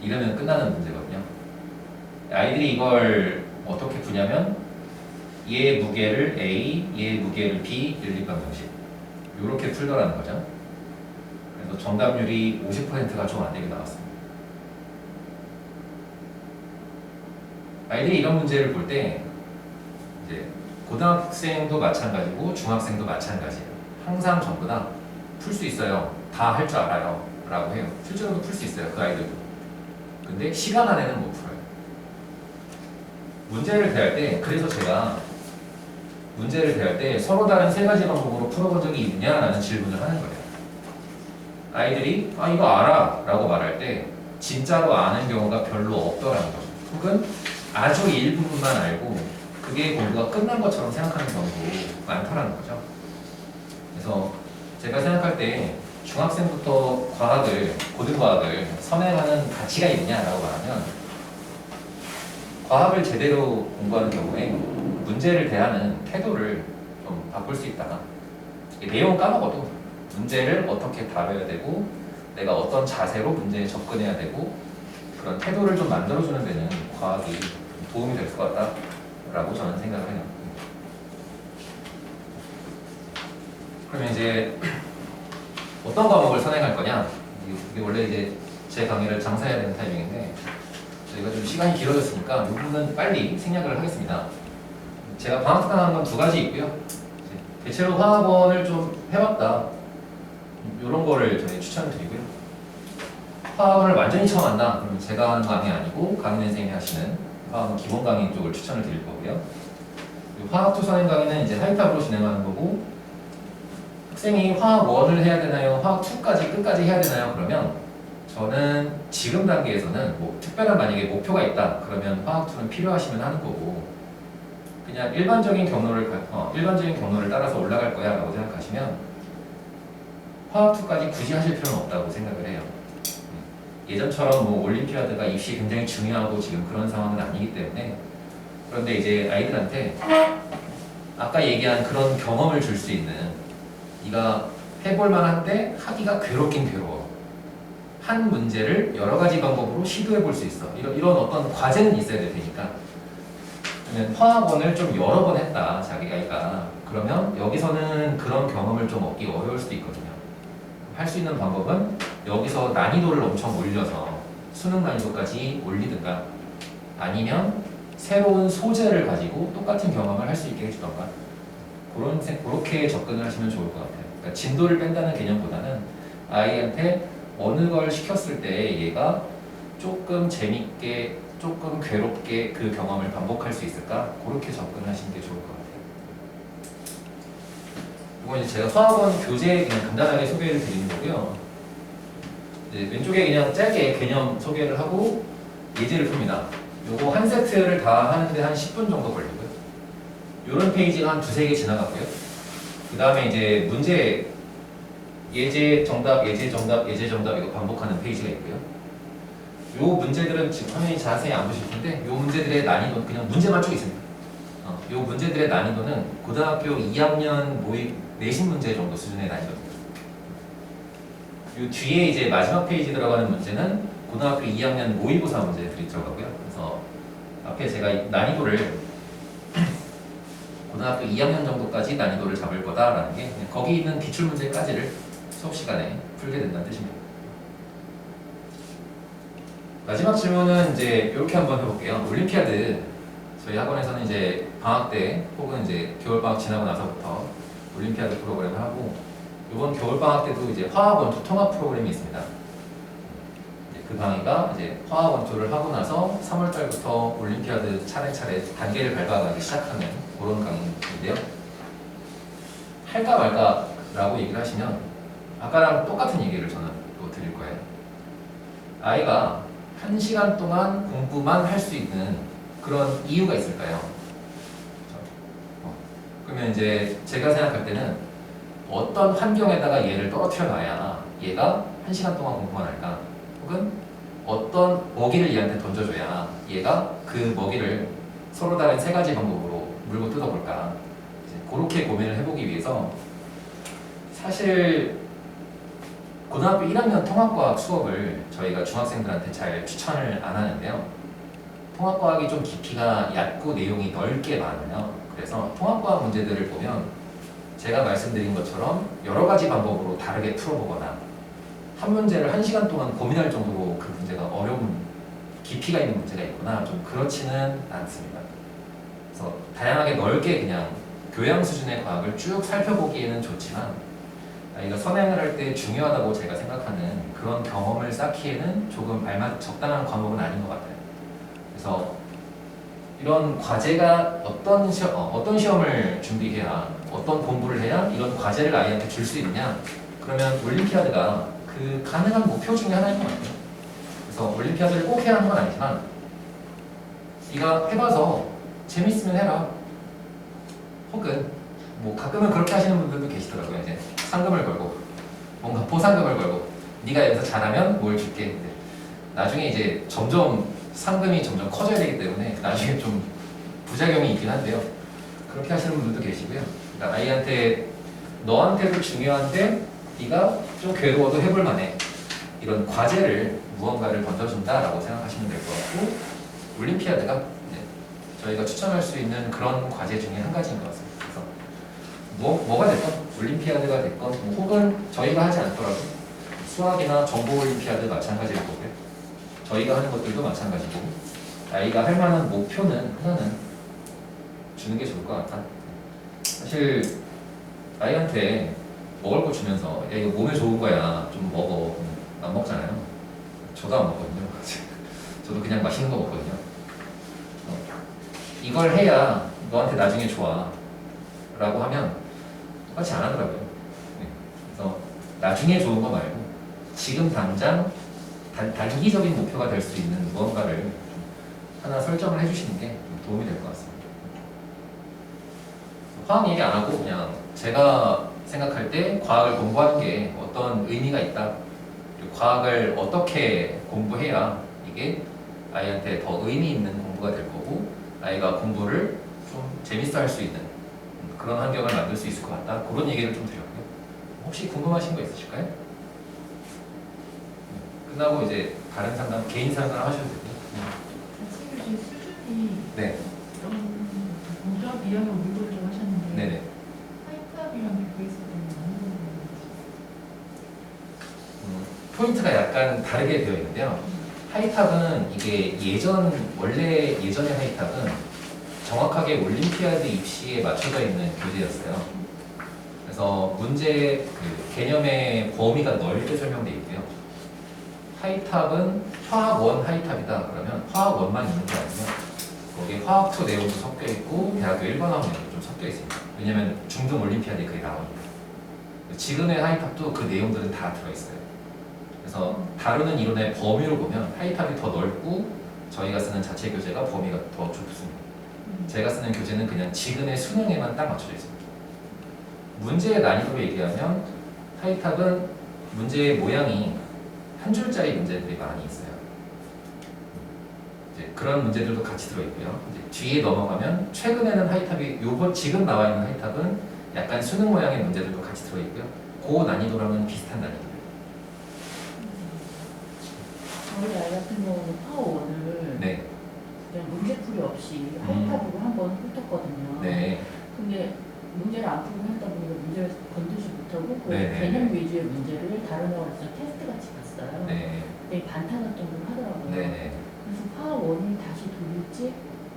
이러면 끝나는 문제거든요. 아이들이 이걸 어떻게 푸냐면 얘 무게를 A, 얘 무게를 B, 연립 방정식 이렇게 풀더라는 거죠. 그래서 정답률이 50%가 좀 안 되게 나왔습니다. 아이들이 이런 문제를 볼 때 이제 고등학생도 마찬가지고 중학생도 마찬가지예요. 항상 전부 다 풀 수 있어요. 다 할 줄 알아요. 라고 해요. 실제로도 풀 수 있어요. 그 아이들도. 근데 시간 안에는 못 풀어요. 문제를 대할 때, 그래서 제가 문제를 대할 때 서로 다른 세 가지 방법으로 풀어본 적이 있냐라는 질문을 하는 거예요. 아이들이 이거 알아 라고 말할 때 진짜로 아는 경우가 별로 없더라는 거죠. 혹은 아주 일부분만 알고 그게 공부가 끝난 것처럼 생각하는 경우도 많더라는 거죠. 그래서 제가 생각할 때 중학생부터 과학을, 고등과학을 선행하는 가치가 있냐라고 말하면 과학을 제대로 공부하는 경우에 문제를 대하는 태도를 좀 바꿀 수 있다. 내용 까먹어도 문제를 어떻게 다뤄야 되고 내가 어떤 자세로 문제에 접근해야 되고 그런 태도를 좀 만들어주는 데는 과학이 도움이 될 것 같다라고 저는 생각을 해요. 그러면 이제 어떤 과목을 선행할 거냐? 이게 원래 이제 제 강의를 장사해야 되는 타이밍인데 저희가 좀 시간이 길어졌으니까 이 부분은 빨리 생략을 하겠습니다. 제가 방학 때 하는 건 두 가지 있고요. 대체로 화학원을 좀 해봤다. 이런 거를 저희 추천을 드리고요. 화학원을 완전히 처음 한다. 그러면 제가 하는 강의 아니고 강의 선생님이 하시는 화학원 기본 강의 쪽을 추천을 드릴 거고요. 화학2 선행 강의는 이제 하이탑으로 진행하는 거고 학생이 화학 1을 해야 되나요? 화학 2까지 끝까지 해야 되나요? 그러면 저는 지금 단계에서는 뭐 특별한 만약에 목표가 있다 그러면 화학 2는 필요하시면 하는 거고 그냥 일반적인 경로를 따라서 올라갈 거야 라고 생각하시면 화학 2까지 굳이 하실 필요는 없다고 생각을 해요. 예전처럼 뭐 올림피아드가 입시 굉장히 중요하고 지금 그런 상황은 아니기 때문에 그런데 이제 아이들한테 아까 얘기한 그런 경험을 줄 수 있는 네가 해볼 만한데 하기가 괴롭긴 괴로워. 한 문제를 여러 가지 방법으로 시도해 볼 수 있어. 이런 어떤 과제는 있어야 될 테니까. 그러면 화학원을 좀 여러 번 했다, 자기 아이가. 그러면 여기서는 그런 경험을 좀 얻기 어려울 수도 있거든요. 할 수 있는 방법은 여기서 난이도를 엄청 올려서 수능 난이도까지 올리든가 아니면 새로운 소재를 가지고 똑같은 경험을 할 수 있게 해주던가 그렇게 접근을 하시면 좋을 것 같아요. 그러니까 진도를 뺀다는 개념보다는 아이한테 어느 걸 시켰을 때 얘가 조금 재밌게 조금 괴롭게 그 경험을 반복할 수 있을까? 그렇게 접근하시는 게 좋을 것 같아요. 이건 이제 제가 화학원 교재 그냥 간단하게 소개를 드리는 거고요. 이제 왼쪽에 그냥 짧게 개념 소개를 하고 예제를 풉니다. 요거 한 세트를 다 하는데 한 10분 정도 걸리고요. 요런 페이지가 한 두세 개 지나갔고요. 그 다음에 이제 문제 예제 정답, 예제 정답, 예제 정답 이거 반복하는 페이지가 있고요. 요 문제들은 지금 화면이 자세히 안 보실 텐데 요 문제들의 난이도는 그냥 문제만 쭉 있습니다. 요 문제들의 난이도는 고등학교 2학년 모의 내신 문제 정도 수준의 난이도입니다. 요 뒤에 이제 마지막 페이지 들어가는 문제는 고등학교 2학년 모의고사 문제들이 들어가고요. 그래서 앞에 제가 난이도를 고등학교 2학년 정도까지 난이도를 잡을 거다라는 게 그냥 거기 있는 기출 문제까지를 수업 시간에 풀게 된다는 뜻입니다. 마지막 질문은 이제 이렇게 한번 해볼게요. 올림피아드 저희 학원에서는 이제 방학 때 혹은 이제 겨울 방학 지나고 나서부터 올림피아드 프로그램을 하고 이번 겨울 방학 때도 이제 화학 원투 통합 프로그램이 있습니다. 이제 그 강의가 이제 화학 원투를 하고 나서 3월 달부터 올림피아드 차례차례 단계를 밟아가기 시작하는 그런 강의인데요. 할까 말까라고 얘기를 하시면 아까랑 똑같은 얘기를 저는 또 드릴 거예요. 아이가 1시간 동안 공부만 할 수 있는 그런 이유가 있을까요? 그러면 이제 제가 생각할 때는 어떤 환경에다가 얘를 떨어뜨려 놔야 얘가 1시간 동안 공부만 할까? 혹은 어떤 먹이를 얘한테 던져줘야 얘가 그 먹이를 서로 다른 세 가지 방법으로 물고 뜯어볼까? 이제 그렇게 고민을 해보기 위해서 사실 고등학교 1학년 통합과학 수업을 저희가 중학생들한테 잘 추천을 안 하는데요. 통합과학이 좀 깊이가 얕고 내용이 넓게 많아요. 그래서 통합과학 문제들을 보면 제가 말씀드린 것처럼 여러 가지 방법으로 다르게 풀어보거나 한 문제를 1시간 동안 고민할 정도로 그 문제가 어려운 깊이가 있는 문제가 있거나 좀 그렇지는 않습니다. 그래서 다양하게 넓게 그냥 교양 수준의 과학을 쭉 살펴보기에는 좋지만 아이가 선행을 할 때 중요하다고 제가 생각하는 그런 경험을 쌓기에는 조금 적당한 과목은 아닌 것 같아요. 그래서 이런 과제가 어떤 시험을 준비해야 어떤 공부를 해야 이런 과제를 아이한테 줄 수 있냐? 그러면 올림피아드가 그 가능한 목표 중에 하나인 것 같아요. 그래서 올림피아드를 꼭 해야 하는 건 아니지만 네가 해봐서 재밌으면 해라. 혹은 뭐 가끔은 그렇게 하시는 분들도 계시더라고요. 이제 상금을 걸고 뭔가 보상금을 걸고 네가 여기서 잘하면 뭘 줄게. 나중에 이제 점점 상금이 점점 커져야 되기 때문에 나중에 좀 부작용이 있긴 한데요. 그렇게 하시는 분들도 계시고요. 그러니까 아이한테 너한테도 중요한데 네가 좀 괴로워도 해볼 만해. 이런 과제를 무언가를 던져준다라고 생각하시면 될 것 같고 올림피아드가 이제 저희가 추천할 수 있는 그런 과제 중에 한 가지인 것 같습니다. 그래서 뭐가 됐건 올림피아드가 됐건 혹은 저희가 하지 않더라도 수학이나 정보 올림피아드 마찬가지일 거고요. 저희가 하는 것들도 마찬가지고 아이가 할 만한 목표는 하나는 주는 게 좋을 것 같다. 사실 아이한테 먹을 거 주면서 야 이거 몸에 좋은 거야 좀 먹어 안 먹잖아요. 저도 안 먹거든요. 저도 그냥 맛있는 거 먹거든요. 이걸 해야 너한테 나중에 좋아 라고 하면 똑같이 안 하더라고요. 그래서 나중에 좋은 거 말고 지금 당장 단기적인 목표가 될 수 있는 무언가를 하나 설정을 해주시는 게 도움이 될 것 같습니다. 화학 얘기 안 하고 그냥 제가 생각할 때 과학을 공부하는 게 어떤 의미가 있다. 그리고 과학을 어떻게 공부해야 이게 아이한테 더 의미 있는 공부가 될 거고 아이가 공부를 좀 재밌어 할 수 있는 그런 환경을 만들 수 있을 것 같다. 그런 얘기를 좀 드렸고요. 혹시 궁금하신 거 있으실까요? 끝나고 이제 다른 상담, 개인 상담 하셔도 되고요. 선생님 수준이 네. 고등학교 2학년 공부를 좀 하셨는데 네네. 하이탑이랑 비교했을 때는 어느 정도 포인트가 약간 다르게 되어 있는데요. 하이탑은 이게 원래 예전의 하이탑은 정확하게 올림피아드 입시에 맞춰져 있는 교재였어요. 그래서 문제 개념의 범위가 넓게 설명되어 있고요. 하이탑은 화학1 하이탑이다 그러면 화학1만 있는 게 아니고 거기에 화학2 내용도 섞여 있고 대학교 1관학 내용도 좀 섞여 있습니다. 왜냐면 중등 올림피아드에 그게 나오니까. 지금의 하이탑도 그 내용들은 다 들어있어요. 그래서 다루는 이론의 범위로 보면 하이탑이 더 넓고 저희가 쓰는 자체 교재가 범위가 더 좁습니다. 제가 쓰는 교재는 그냥 지금의 수능에만 딱 맞춰져 있습니다. 문제의 난이도로 얘기하면 하이탑은 문제의 모양이 한 줄짜리 문제들이 많이 있어요. 이제 그런 문제들도 같이 들어있고요. 이제 뒤에 넘어가면 최근에는 하이탑이 요번 지금 나와 있는 하이탑은 약간 수능 모양의 문제들도 같이 들어있고요. 그 난이도랑은 비슷한 난이도예요. 저희 아이 같은 경우는 파워원을 네, 그냥 문제풀이 없이 하이탑으로 한번 훑었거든요. 네, 근데 문제를 안 풀고 했다 보니까 문제를 건들지 못하고 그 네, 네, 개념 위주의 문제를 다른 학원에서 테스트 같이 봤어요. 네, 근데 반타작 정도를 하더라고요. 네, 네. 그래서 파워원을 다시 돌릴지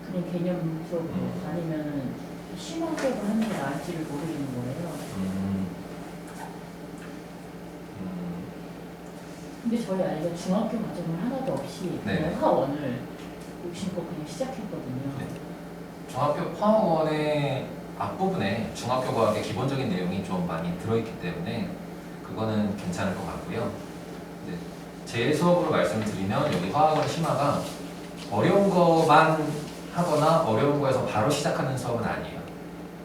그냥 개념 수업으로 아니면은 심화 수업을 하는 게 나을지를 모르겠는 거예요. 근데 저희 아이가 중학교 과정을 하나도 없이 네. 그냥 파워원을 욕심껏 그냥 시작했거든요. 네. 중학교 파워원의 앞부분에 중학교 과학의 기본적인 내용이 좀 많이 들어있기 때문에 그거는 괜찮을 것 같고요. 이제 제 수업으로 말씀을 드리면 여기 화학원 심화가 어려운 거만 하거나 어려운 거에서 바로 시작하는 수업은 아니에요.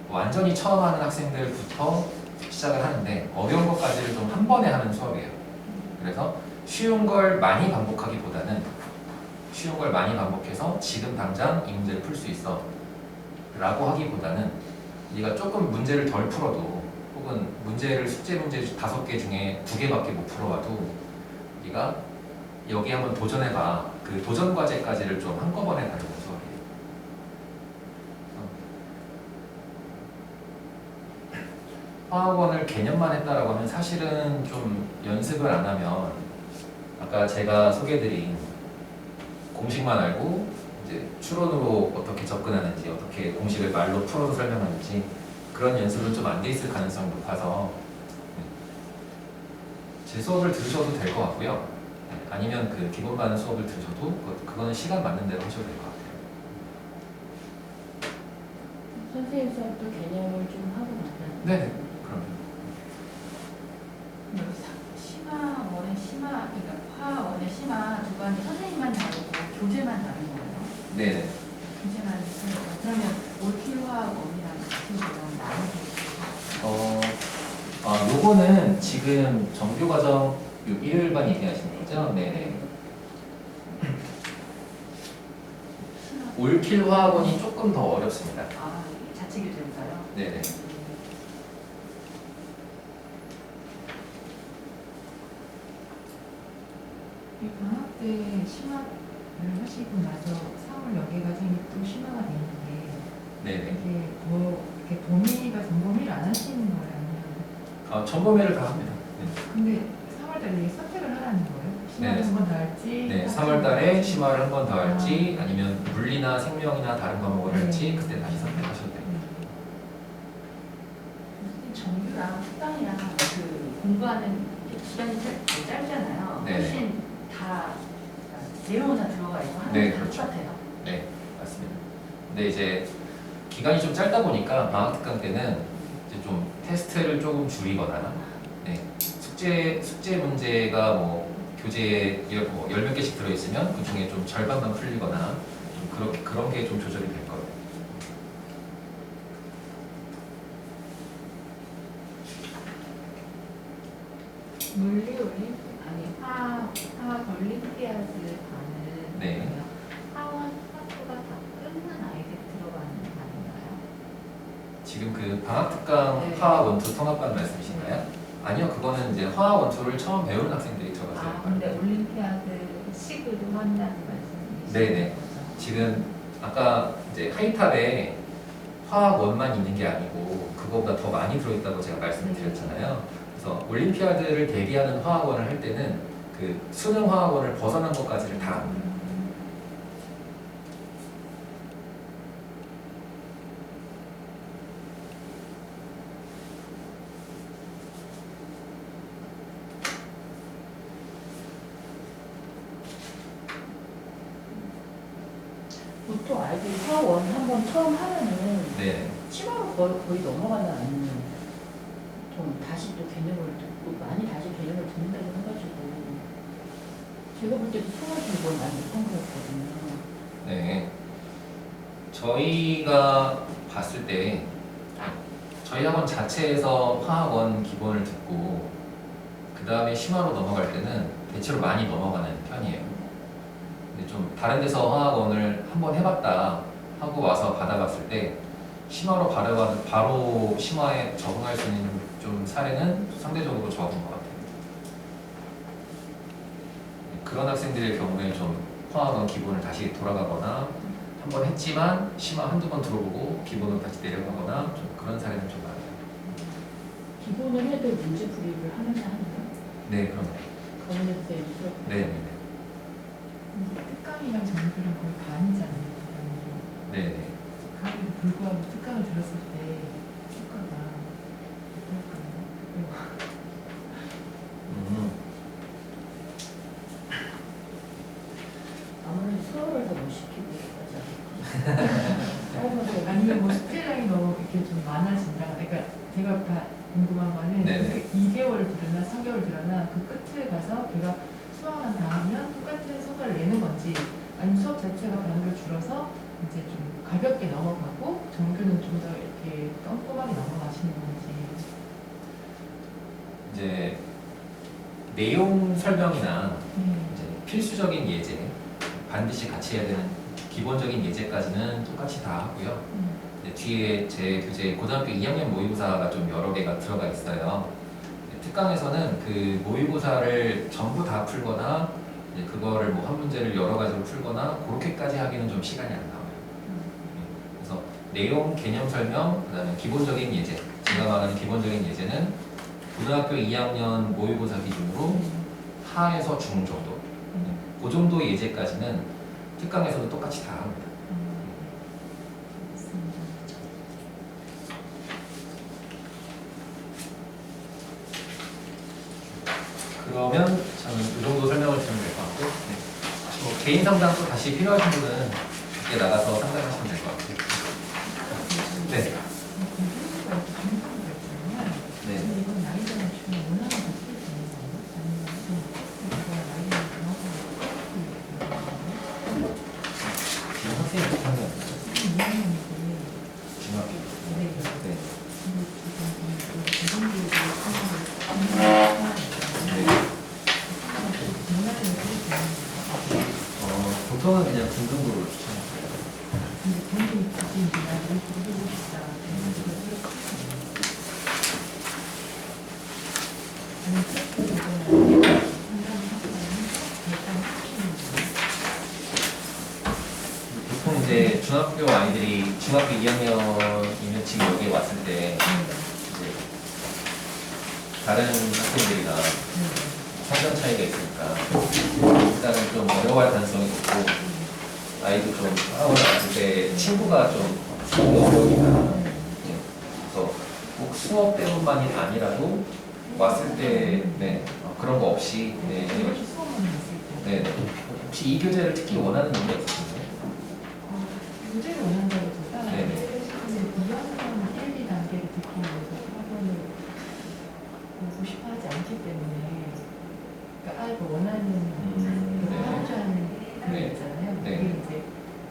완전히 처음 하는 학생들부터 시작을 하는데 어려운 것까지를 좀 한 번에 하는 수업이에요. 그래서 쉬운 걸 많이 반복하기보다는 쉬운 걸 많이 반복해서 지금 당장 이 문제를 풀 수 있어 라고 하기보다는 네가 조금 문제를 덜 풀어도 혹은 문제를 숙제 문제 5개 중에 2개밖에 못 풀어와도 네가 여기 한번 도전해봐. 그 도전 과제까지를 좀 한꺼번에 다루는 수업이에요. 화학원을 개념만 했다라고 하면 사실은 좀 연습을 안 하면 아까 제가 소개해드린 공식만 알고 이제 추론으로 어떻게 접근하는지 어떻게 공식을 말로 풀어서 설명하는지 그런 연습은 좀 안 돼 있을 가능성이 높아서 제 수업을 들으셔도 될 것 같고요. 아니면 그 기본반 수업을 들으셔도 그거는 시간 맞는 대로 하셔도 될 것 같아요. 선생님 수업도 개념을 좀 하고 나면 네네, 그럼요. 심화원의 심화, 그러니까 화원의 심화 두 가지 선생님만 다르고 교재만 다른 거예요. 네네. 교재만 다른 거예요. 그러면 올킬화원이랑 같은 거랑 나누게 요거는 지금 정규과정 요 일요일반 얘기하시는 거죠? 네네. 올킬 화학원이 조금 더 어렵습니다. 아, 이게 자체 교재인가요? 네네. 이 방학 때 심화를 하시고 나서 3월 연계과정이 또 심화가 되는데 네네. 이게 뭐 이렇게 본인이가 점검을 안 하시는 거예요? 아니면 점검회를 다 합니다. 네. 근데 3월 달에 선택을 하라는 거예요? 심화를 네. 한 번 더 할지? 네, 3월 달에 심화를 한 번 더 할지 아니면 물리나 생명이나 다른 과목을 할지 그때 다시 선택하셔도 돼요. 정규랑 특강이랑 그 공부하는 기간이 짧잖아요. 네네. 훨씬 다 내용은 다 들어가 있고 하는 네, 다 그렇죠. 똑같아요. 네, 맞습니다. 근데 이제 기간이 좀 짧다 보니까 방학 특강 때는 이제 좀 테스트를 조금 줄이거나 네, 숙제 문제가 뭐 교재에 뭐 10몇 개씩 들어있으면 그 중에 좀 절반만 풀리거나 좀 그런 게 좀 조절이 될 거예요. 물리 올림픽 아니 화학 올림피아드 반은 네. 화원 학교가 다 끝난 아이들 들어가는 반인가요? 지금 그 방학 특강 네. 화학 원투 통합반 말씀이신가요? 아니요, 그거는 이제 화학 원투를 처음 배우는 학생들이 들어가세요. 아 근데 올림피아드 식으로 한다는 말씀이시죠? 네네. 지금 아까 이제 하이탑에 화학 원만 있는 게 아니고 그거보다 더 많이 들어있다고 제가 말씀을 드렸잖아요. 그래서 올림피아드를 대비하는 화학원을 할 때는 그 수능 화학원을 벗어난 것까지를 다 합니다. 보통 아이들이 화원 한번 처음 하면은 네. 심화로 거의 넘어가지 않는 좀 다시 또 개념을 듣고 많이 다시 개념을 듣는다고 해가지고 제가 볼 때도 수학이 뭘 많이 못한 것 같거든요. 네. 저희가 봤을 때 저희 학원 자체에서 화학원 기본을 듣고 그 다음에 심화로 넘어갈 때는 대체로 많이 넘어가는 편이에요. 근데 좀 다른 데서 화학원을 한번 해봤다 하고 와서 받아봤을 때 심화로 바로 심화에 적응할 수 있는 좀 사례는 상대적으로 적은 것 같아요. 그런 학생들의 경우에 좀 화학원 기본을 다시 돌아가거나 한번 했지만 심화 한두 번 들어보고 기본으로 다시 내려가거나 좀 그런 사례는 좀 많아요. 기본을 해도 문제풀이를 하면서 하는 거예요? 네, 그럼. 가운데서 수업. 네, 특강이랑 정규랑 거의 반이잖아요. 네, 네. 그럼에도 불구하고 특강을 들었을 때 효과가 어떨까요? 아무래도 수업을 더 못 시키고 그러지 아니면 뭐 숙제량이 너무 이렇게 좀 많아진다. 그러니까 제가 다 궁금한 거는 네네. 2개월 들으나 3개월 들으나 그 끝에 가서 걔가 수학만 다 하면 똑같은 성과를 내는 건지 아니면 수업 자체가 반으로 줄어서 이제 좀 가볍게 넘어가고 정규는 좀 더 이렇게 꼼꼼하게 넘어가시는 건지. 이제 내용 설명이나 이제 필수적인 예제, 반드시 같이 해야 되는 기본적인 예제까지는 똑같이 다 하고요. 이제 뒤에 제 교재 고등학교 2학년 모의고사가 좀 여러 개가 들어가 있어요. 특강에서는 그 모의고사를 전부 다 풀거나 이제 그거를 뭐 한 문제를 여러 가지로 풀거나 그렇게까지 하기는 좀 시간이 안 나와요. 그래서 내용, 개념 설명, 그다음에 기본적인 예제, 제가 말하는 기본적인 예제는 고등학교 2학년 모의고사 기준으로 하에서 중 정도, 그 정도 예제까지는 특강에서도 똑같이 다 합니다. 그러면 저는 이 정도 설명을 드리면 될 것 같고, 네. 뭐 개인 상담 또 다시 필요하신 분은 밖에 나가서 상담하시면 될 것 같아요. 네. 네. 이건 나이가 주면 원하는 거 쓰게 되는 건가요? 아니면 좀 이거 나이가 정확하게 지금 학생이 어떻게 하는 거예요? 2학년인데 중학교. 네. 네. 보통은 그냥 중등부로 추천해요. 보통 이제 중학교 아이들이 중학교 2학년이면 지금 여기 왔을 때 이제 다른 학생들이랑 성장 차이가 있으니까 일단은 좀 어려워할 가능성이 높고 아이도 좀 학원 왔을 때 친구가 좀 생기기 어려우니까 그래서 꼭 수업 때문만이 아니라도 왔을 때 네, 그런 거 없이 네, 네, 네. 혹시 이 교재를 특히 원하는 이유가 있으신가요? 교재를 원한다기보다 네네. 2학년 1, 2단계를 듣기 위해서 학원을 보고 싶어 하지 않기 때문에 그러니까 아이가 원하는 네. 하는 그런 네. 있잖아요. 네. 그게 이제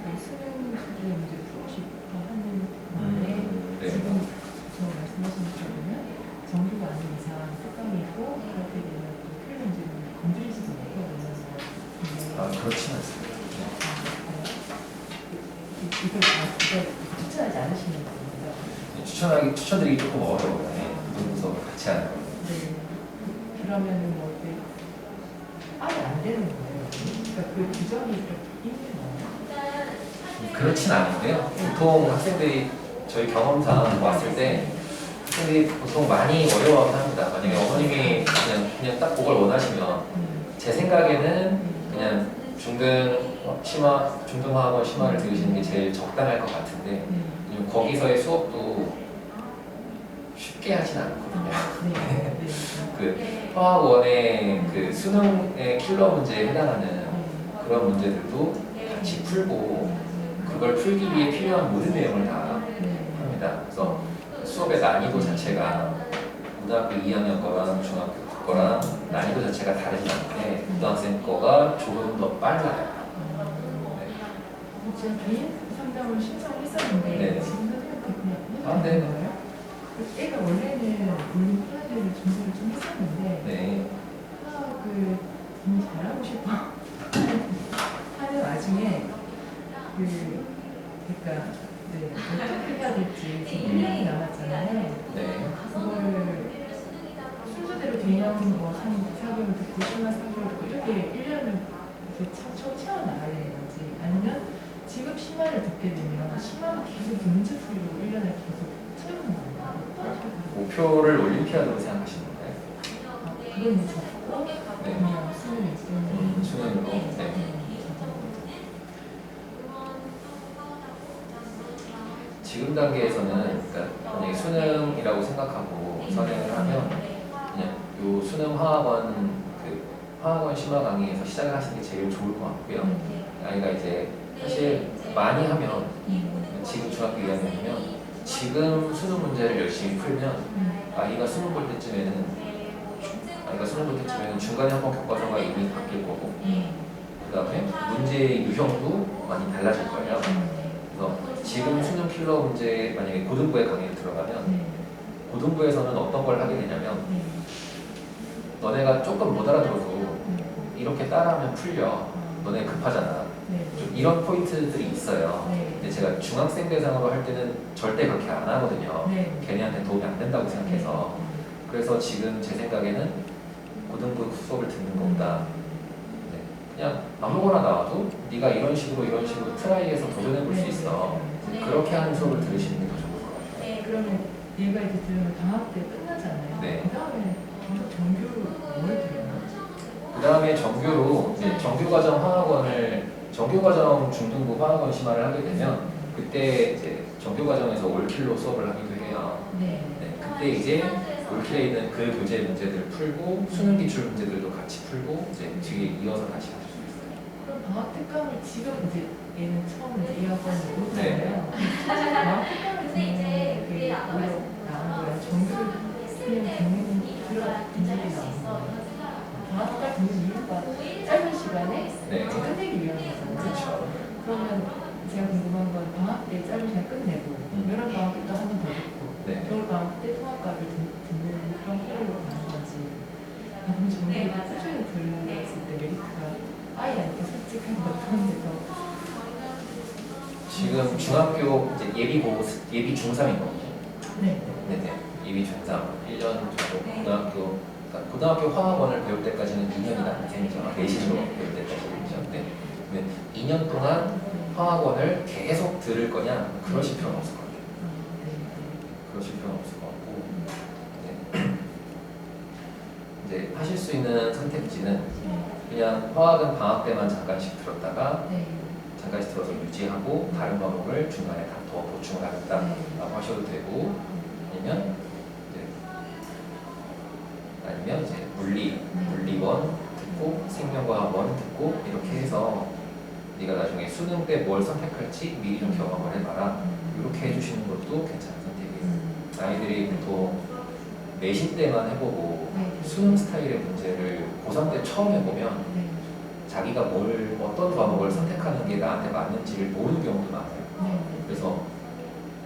그 수능 수준의 문제를 풀고 싶어 하는 건데 네. 지금 저 말씀하신 것처럼 정규가 아닌 이상 특강이고 그렇게 되면 또 필요 문제는 건드리지도 못하고 그렇지는 않습니다. 이걸 추천하지 않으시는 겁니다. 추천드리기 조금 어려워요. 그래서 같이 하는 거. 네. 그러면은 뭐 이렇게 아예 안 되는 거예요. 그러니까 그 규정이 그렇게 있는 거예요. 그렇진 않은데요. 보통 학생들이 저희 경험상 왔을 때 학생들이 보통 많이 어려워하긴 합니다. 만약에 어머님이 그냥 딱 그걸 원하시면 제 생각에는 그냥 중등화학원 심화를 들으시는 게 제일 적당할 것 같은데 요즘 거기서의 수업도 쉽게 하진 않거든요. 그 화학원의 그 수능의 킬러 문제에 해당하는 그런 문제들도 같이 풀고 그걸 풀기 위해 필요한 모든 내용을 다 합니다. 그래서 수업의 난이도 자체가 고등학교 2학년 거랑 중학교 거랑 난이도 자체가 다르지 않게 고등학생 거가 조금 더 빨라요. 제가 개인 상담을 신청했었는데 네. 지금 선생님한테 그냥 네. 해주는 거예요? 애가 원래는 물리 플라이를 준비를 좀 했었는데 네. 수학을 너무 잘하고 싶어 하는 와중에 그러니까 어떻게 해야 될지 지금 1년이 남았잖아요. 네. 그걸 순서대로 대형 뭐 4개월 듣고 10만 3개월 듣고 이렇게 1년을 이렇게 총 채워나가야 되는 건지 아니면 지금 10만을 듣게 되면 10만을 계속 문제 풀이로 1년을 계속 채우는 건가? 목표를 올림피아드로 생각하시는 건가요? 그건 좋고 네. 그냥 수능이 있으면 수능으로. 네. 지금 단계에서는 그러니까 만약에 수능이라고 생각하고 선행을 하면 그냥 요 수능 화학원 심화 강의에서 시작을 하시는 게 제일 좋을 것 같고요. 아이가 이제 사실 많이 하면 지금 중학교 2학년이면 지금 수능 문제를 열심히 풀면 아이가 수능 볼 때쯤에는 중간에 한번 교과서가 이미 바뀔 거고 그 다음에 문제의 유형도 많이 달라질 거예요. 그래서 지금 수능 필러 문제 만약에 고등부에 강의를 들어가면 고등부에서는 어떤 걸 하게 되냐면 너네가 조금 못 알아들어도 이렇게 따라하면 풀려. 너네 급하잖아. 좀 이런 포인트들이 있어요. 근데 제가 중학생 대상으로 할 때는 절대 그렇게 안 하거든요. 걔네한테 도움이 안 된다고 생각해서. 그래서 지금 제 생각에는 고등부 수업을 듣는 것보다 그냥 아무거나 나와도 네가 이런 식으로 트라이해서 도전해 볼 수 있어. 그렇게 하는 수업을 들으시는 게 더 좋을 것 같아요. 그러면 얘가 이제 들으면 방학 때 끝나잖아요. 네. 그 다음에 계속 정규로 뭘 들어요? 그 다음에 정규로 이제 정규과정 중등부 화학원 심화를 하게 되면 그때 이제 정규과정에서 올킬로 수업을 하기도 해요. 네. 그때 이제 올킬에 있는 그 교재 문제들 풀고 수능 기출 문제들도 같이 풀고 이제 뒤에 이어서 다시 하실 수 있어요. 그럼 방학 특강을 지금 이제 얘는 처음 이제 2학번을 네. 오잖아요. 방학 특강을 듣는 게 오히려 나은 거야. 정규를 그냥 듣는 그런 적이 나은 거예요. 방학 특강 듣는 이유가 짧은 시간에 네. 끝내기 위한 거잖아요. 그렇죠. 그러면 제가 궁금한 건 방학 때 짧은 시간 끝내고 여름 방학 때 또 한 번 더 듣고 네. 겨울 방학 때 통합과를 듣는 그런 코드로 가는 건지 그럼 정규를 꾸준히 들었을 때 메리트가 아이한테 솔직한 어떤 데서 지금 중학교 이제 예비 중3인 거거든요. 네. 네네. 예비 중3 1년 정도 고등학교 화학원을 배울 때까지는 2년이 남은 셈이죠. 내신으로 배울 때까지죠. 네. 2년 동안 화학원을 계속 들을 거냐? 그러실 필요는 없을 것 같아요. 그러실 필요는 없을 것 같고 이제 하실 수 있는 선택지는 그냥 화학은 방학 때만 잠깐씩 들었다가 잠깐씩 들어서 유지하고 다른 과목을 중간에 다 더 보충을 하겠다라고 하셔도 되고 아니면 이제 물리원 듣고 생명과학원 듣고 이렇게 해서 네가 나중에 수능 때 뭘 선택할지 미리 좀 경험을 해봐라. 이렇게 해주시는 것도 괜찮은 선택이에요. 아이들이 보통 내신 때만 해보고 수능 스타일의 문제를 고3 때 처음 해보면 자기가 어떤 과목을 선택하는 게 나한테 맞는지를 모르는 경우도 많아요. 그래서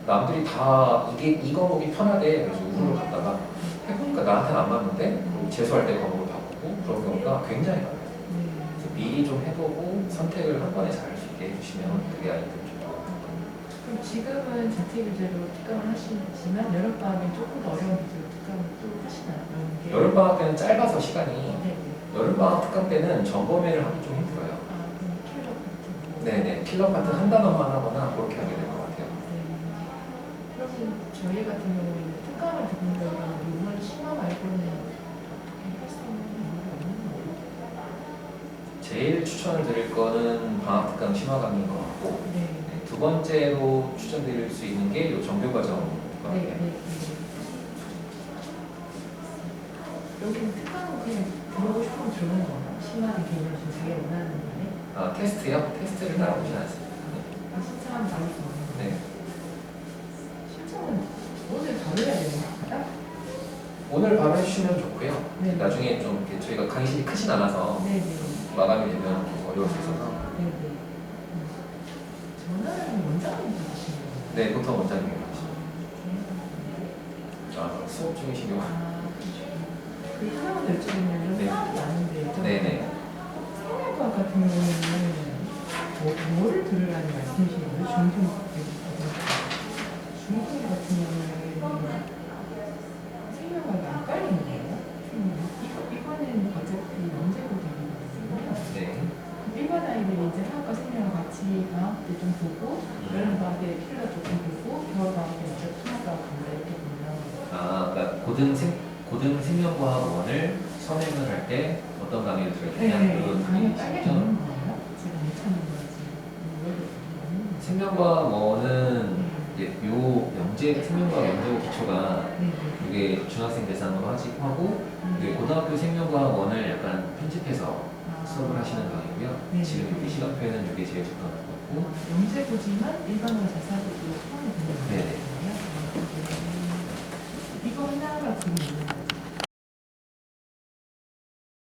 남들이 다 이 과목이 편하대. 그래서 우르르 갔다가 해보니까 나한테는 안 맞는데 재수할 때 과목을 바꾸고 그런 경우가 굉장히 많아요. 그래서 미리 좀 해보고 선택을 한 번에 잘 할 수 있게 해주시면 그게 아이들 좀 좋아요. 그럼 지금은 자체교재로 특강을 하시지만 여름방학에 조금 더 어려운 교재로 특강을 또 하시나요? 여름방학 때는 짧아서 시간이 네. 여름방학 특강 때는 점검회를 하기 좀 힘들어요. 그럼 킬러 같은 거. 네네. 킬러 파트 한 단원만 하거나 그렇게 하게 될 것 같아요. 그러면 저희 같은 경우에는 특강을 듣는다 그러면 이번 심화 말고는 어떻게 할 수 있는 방법이 없는 거예요? 제일 추천을 드릴 거는 방학 특강 심화 강의인 것 같고 네. 두 번째로 추천드릴 수 있는 게 이 정규과정 강의예요. 여기는 특강은 그냥 들어오고 싶으면 들어오는 건가요? 심화된 개념을 좀 되게 원하는 건데 테스트요? 테스트를 따라오진 않습니다. 신청하면 바로 들어오는 거예요? 네. 신청은 오늘 바로 해야 되는 건가요? 오늘 바로 해주시면 좋고요. 네. 나중에 좀 이렇게 저희가 강의실이 크진 않아서 네네. 마감이 되면 좀 어려울 수 있어서 네네. 전화는 원장님이 하시는 거예요? 네, 보통 원장님이 하시죠. 수업 중이신 경우 그렇죠. 그 하나만 더 여쭤보면 네. 하나도 아는데 여쭤보면 네네. 생명과학 같은 경우에는 뭐를 들으라는 말씀이신 거예요? 중등 같은 경우에는 생명과학이 안 깔리는 거예요? 이거는 어차피 문제고등이거든요. 네. 일반 아이들이 이제 화학과 생명을 같이 방학 때 좀 보고 여름 방학 때 필러 조금 보고 겨울 방학 때 먼저 통합과학 간다 이렇게 보면 아, 그러니까 고등 생명과학원을 선행을 할 때 어떤 강의를 들어야 그런 강의 얘기시죠? 깔려 있는 거예요? 제가 못 찾는 거지. 모르겠어요. 생명과학원은 이제 요 영재 생명과학 영재고 기초가 네. 이게 중학생 대상으로 하고 이게 고등학교 생명과학원을 약간 편집해서 수업을 하시는 강의고요. 네. 지금 시간표에는 이게 제일 적합한 거고. 영재고지만 일반으로 자사고도 포함이 되는 거예요. 네네.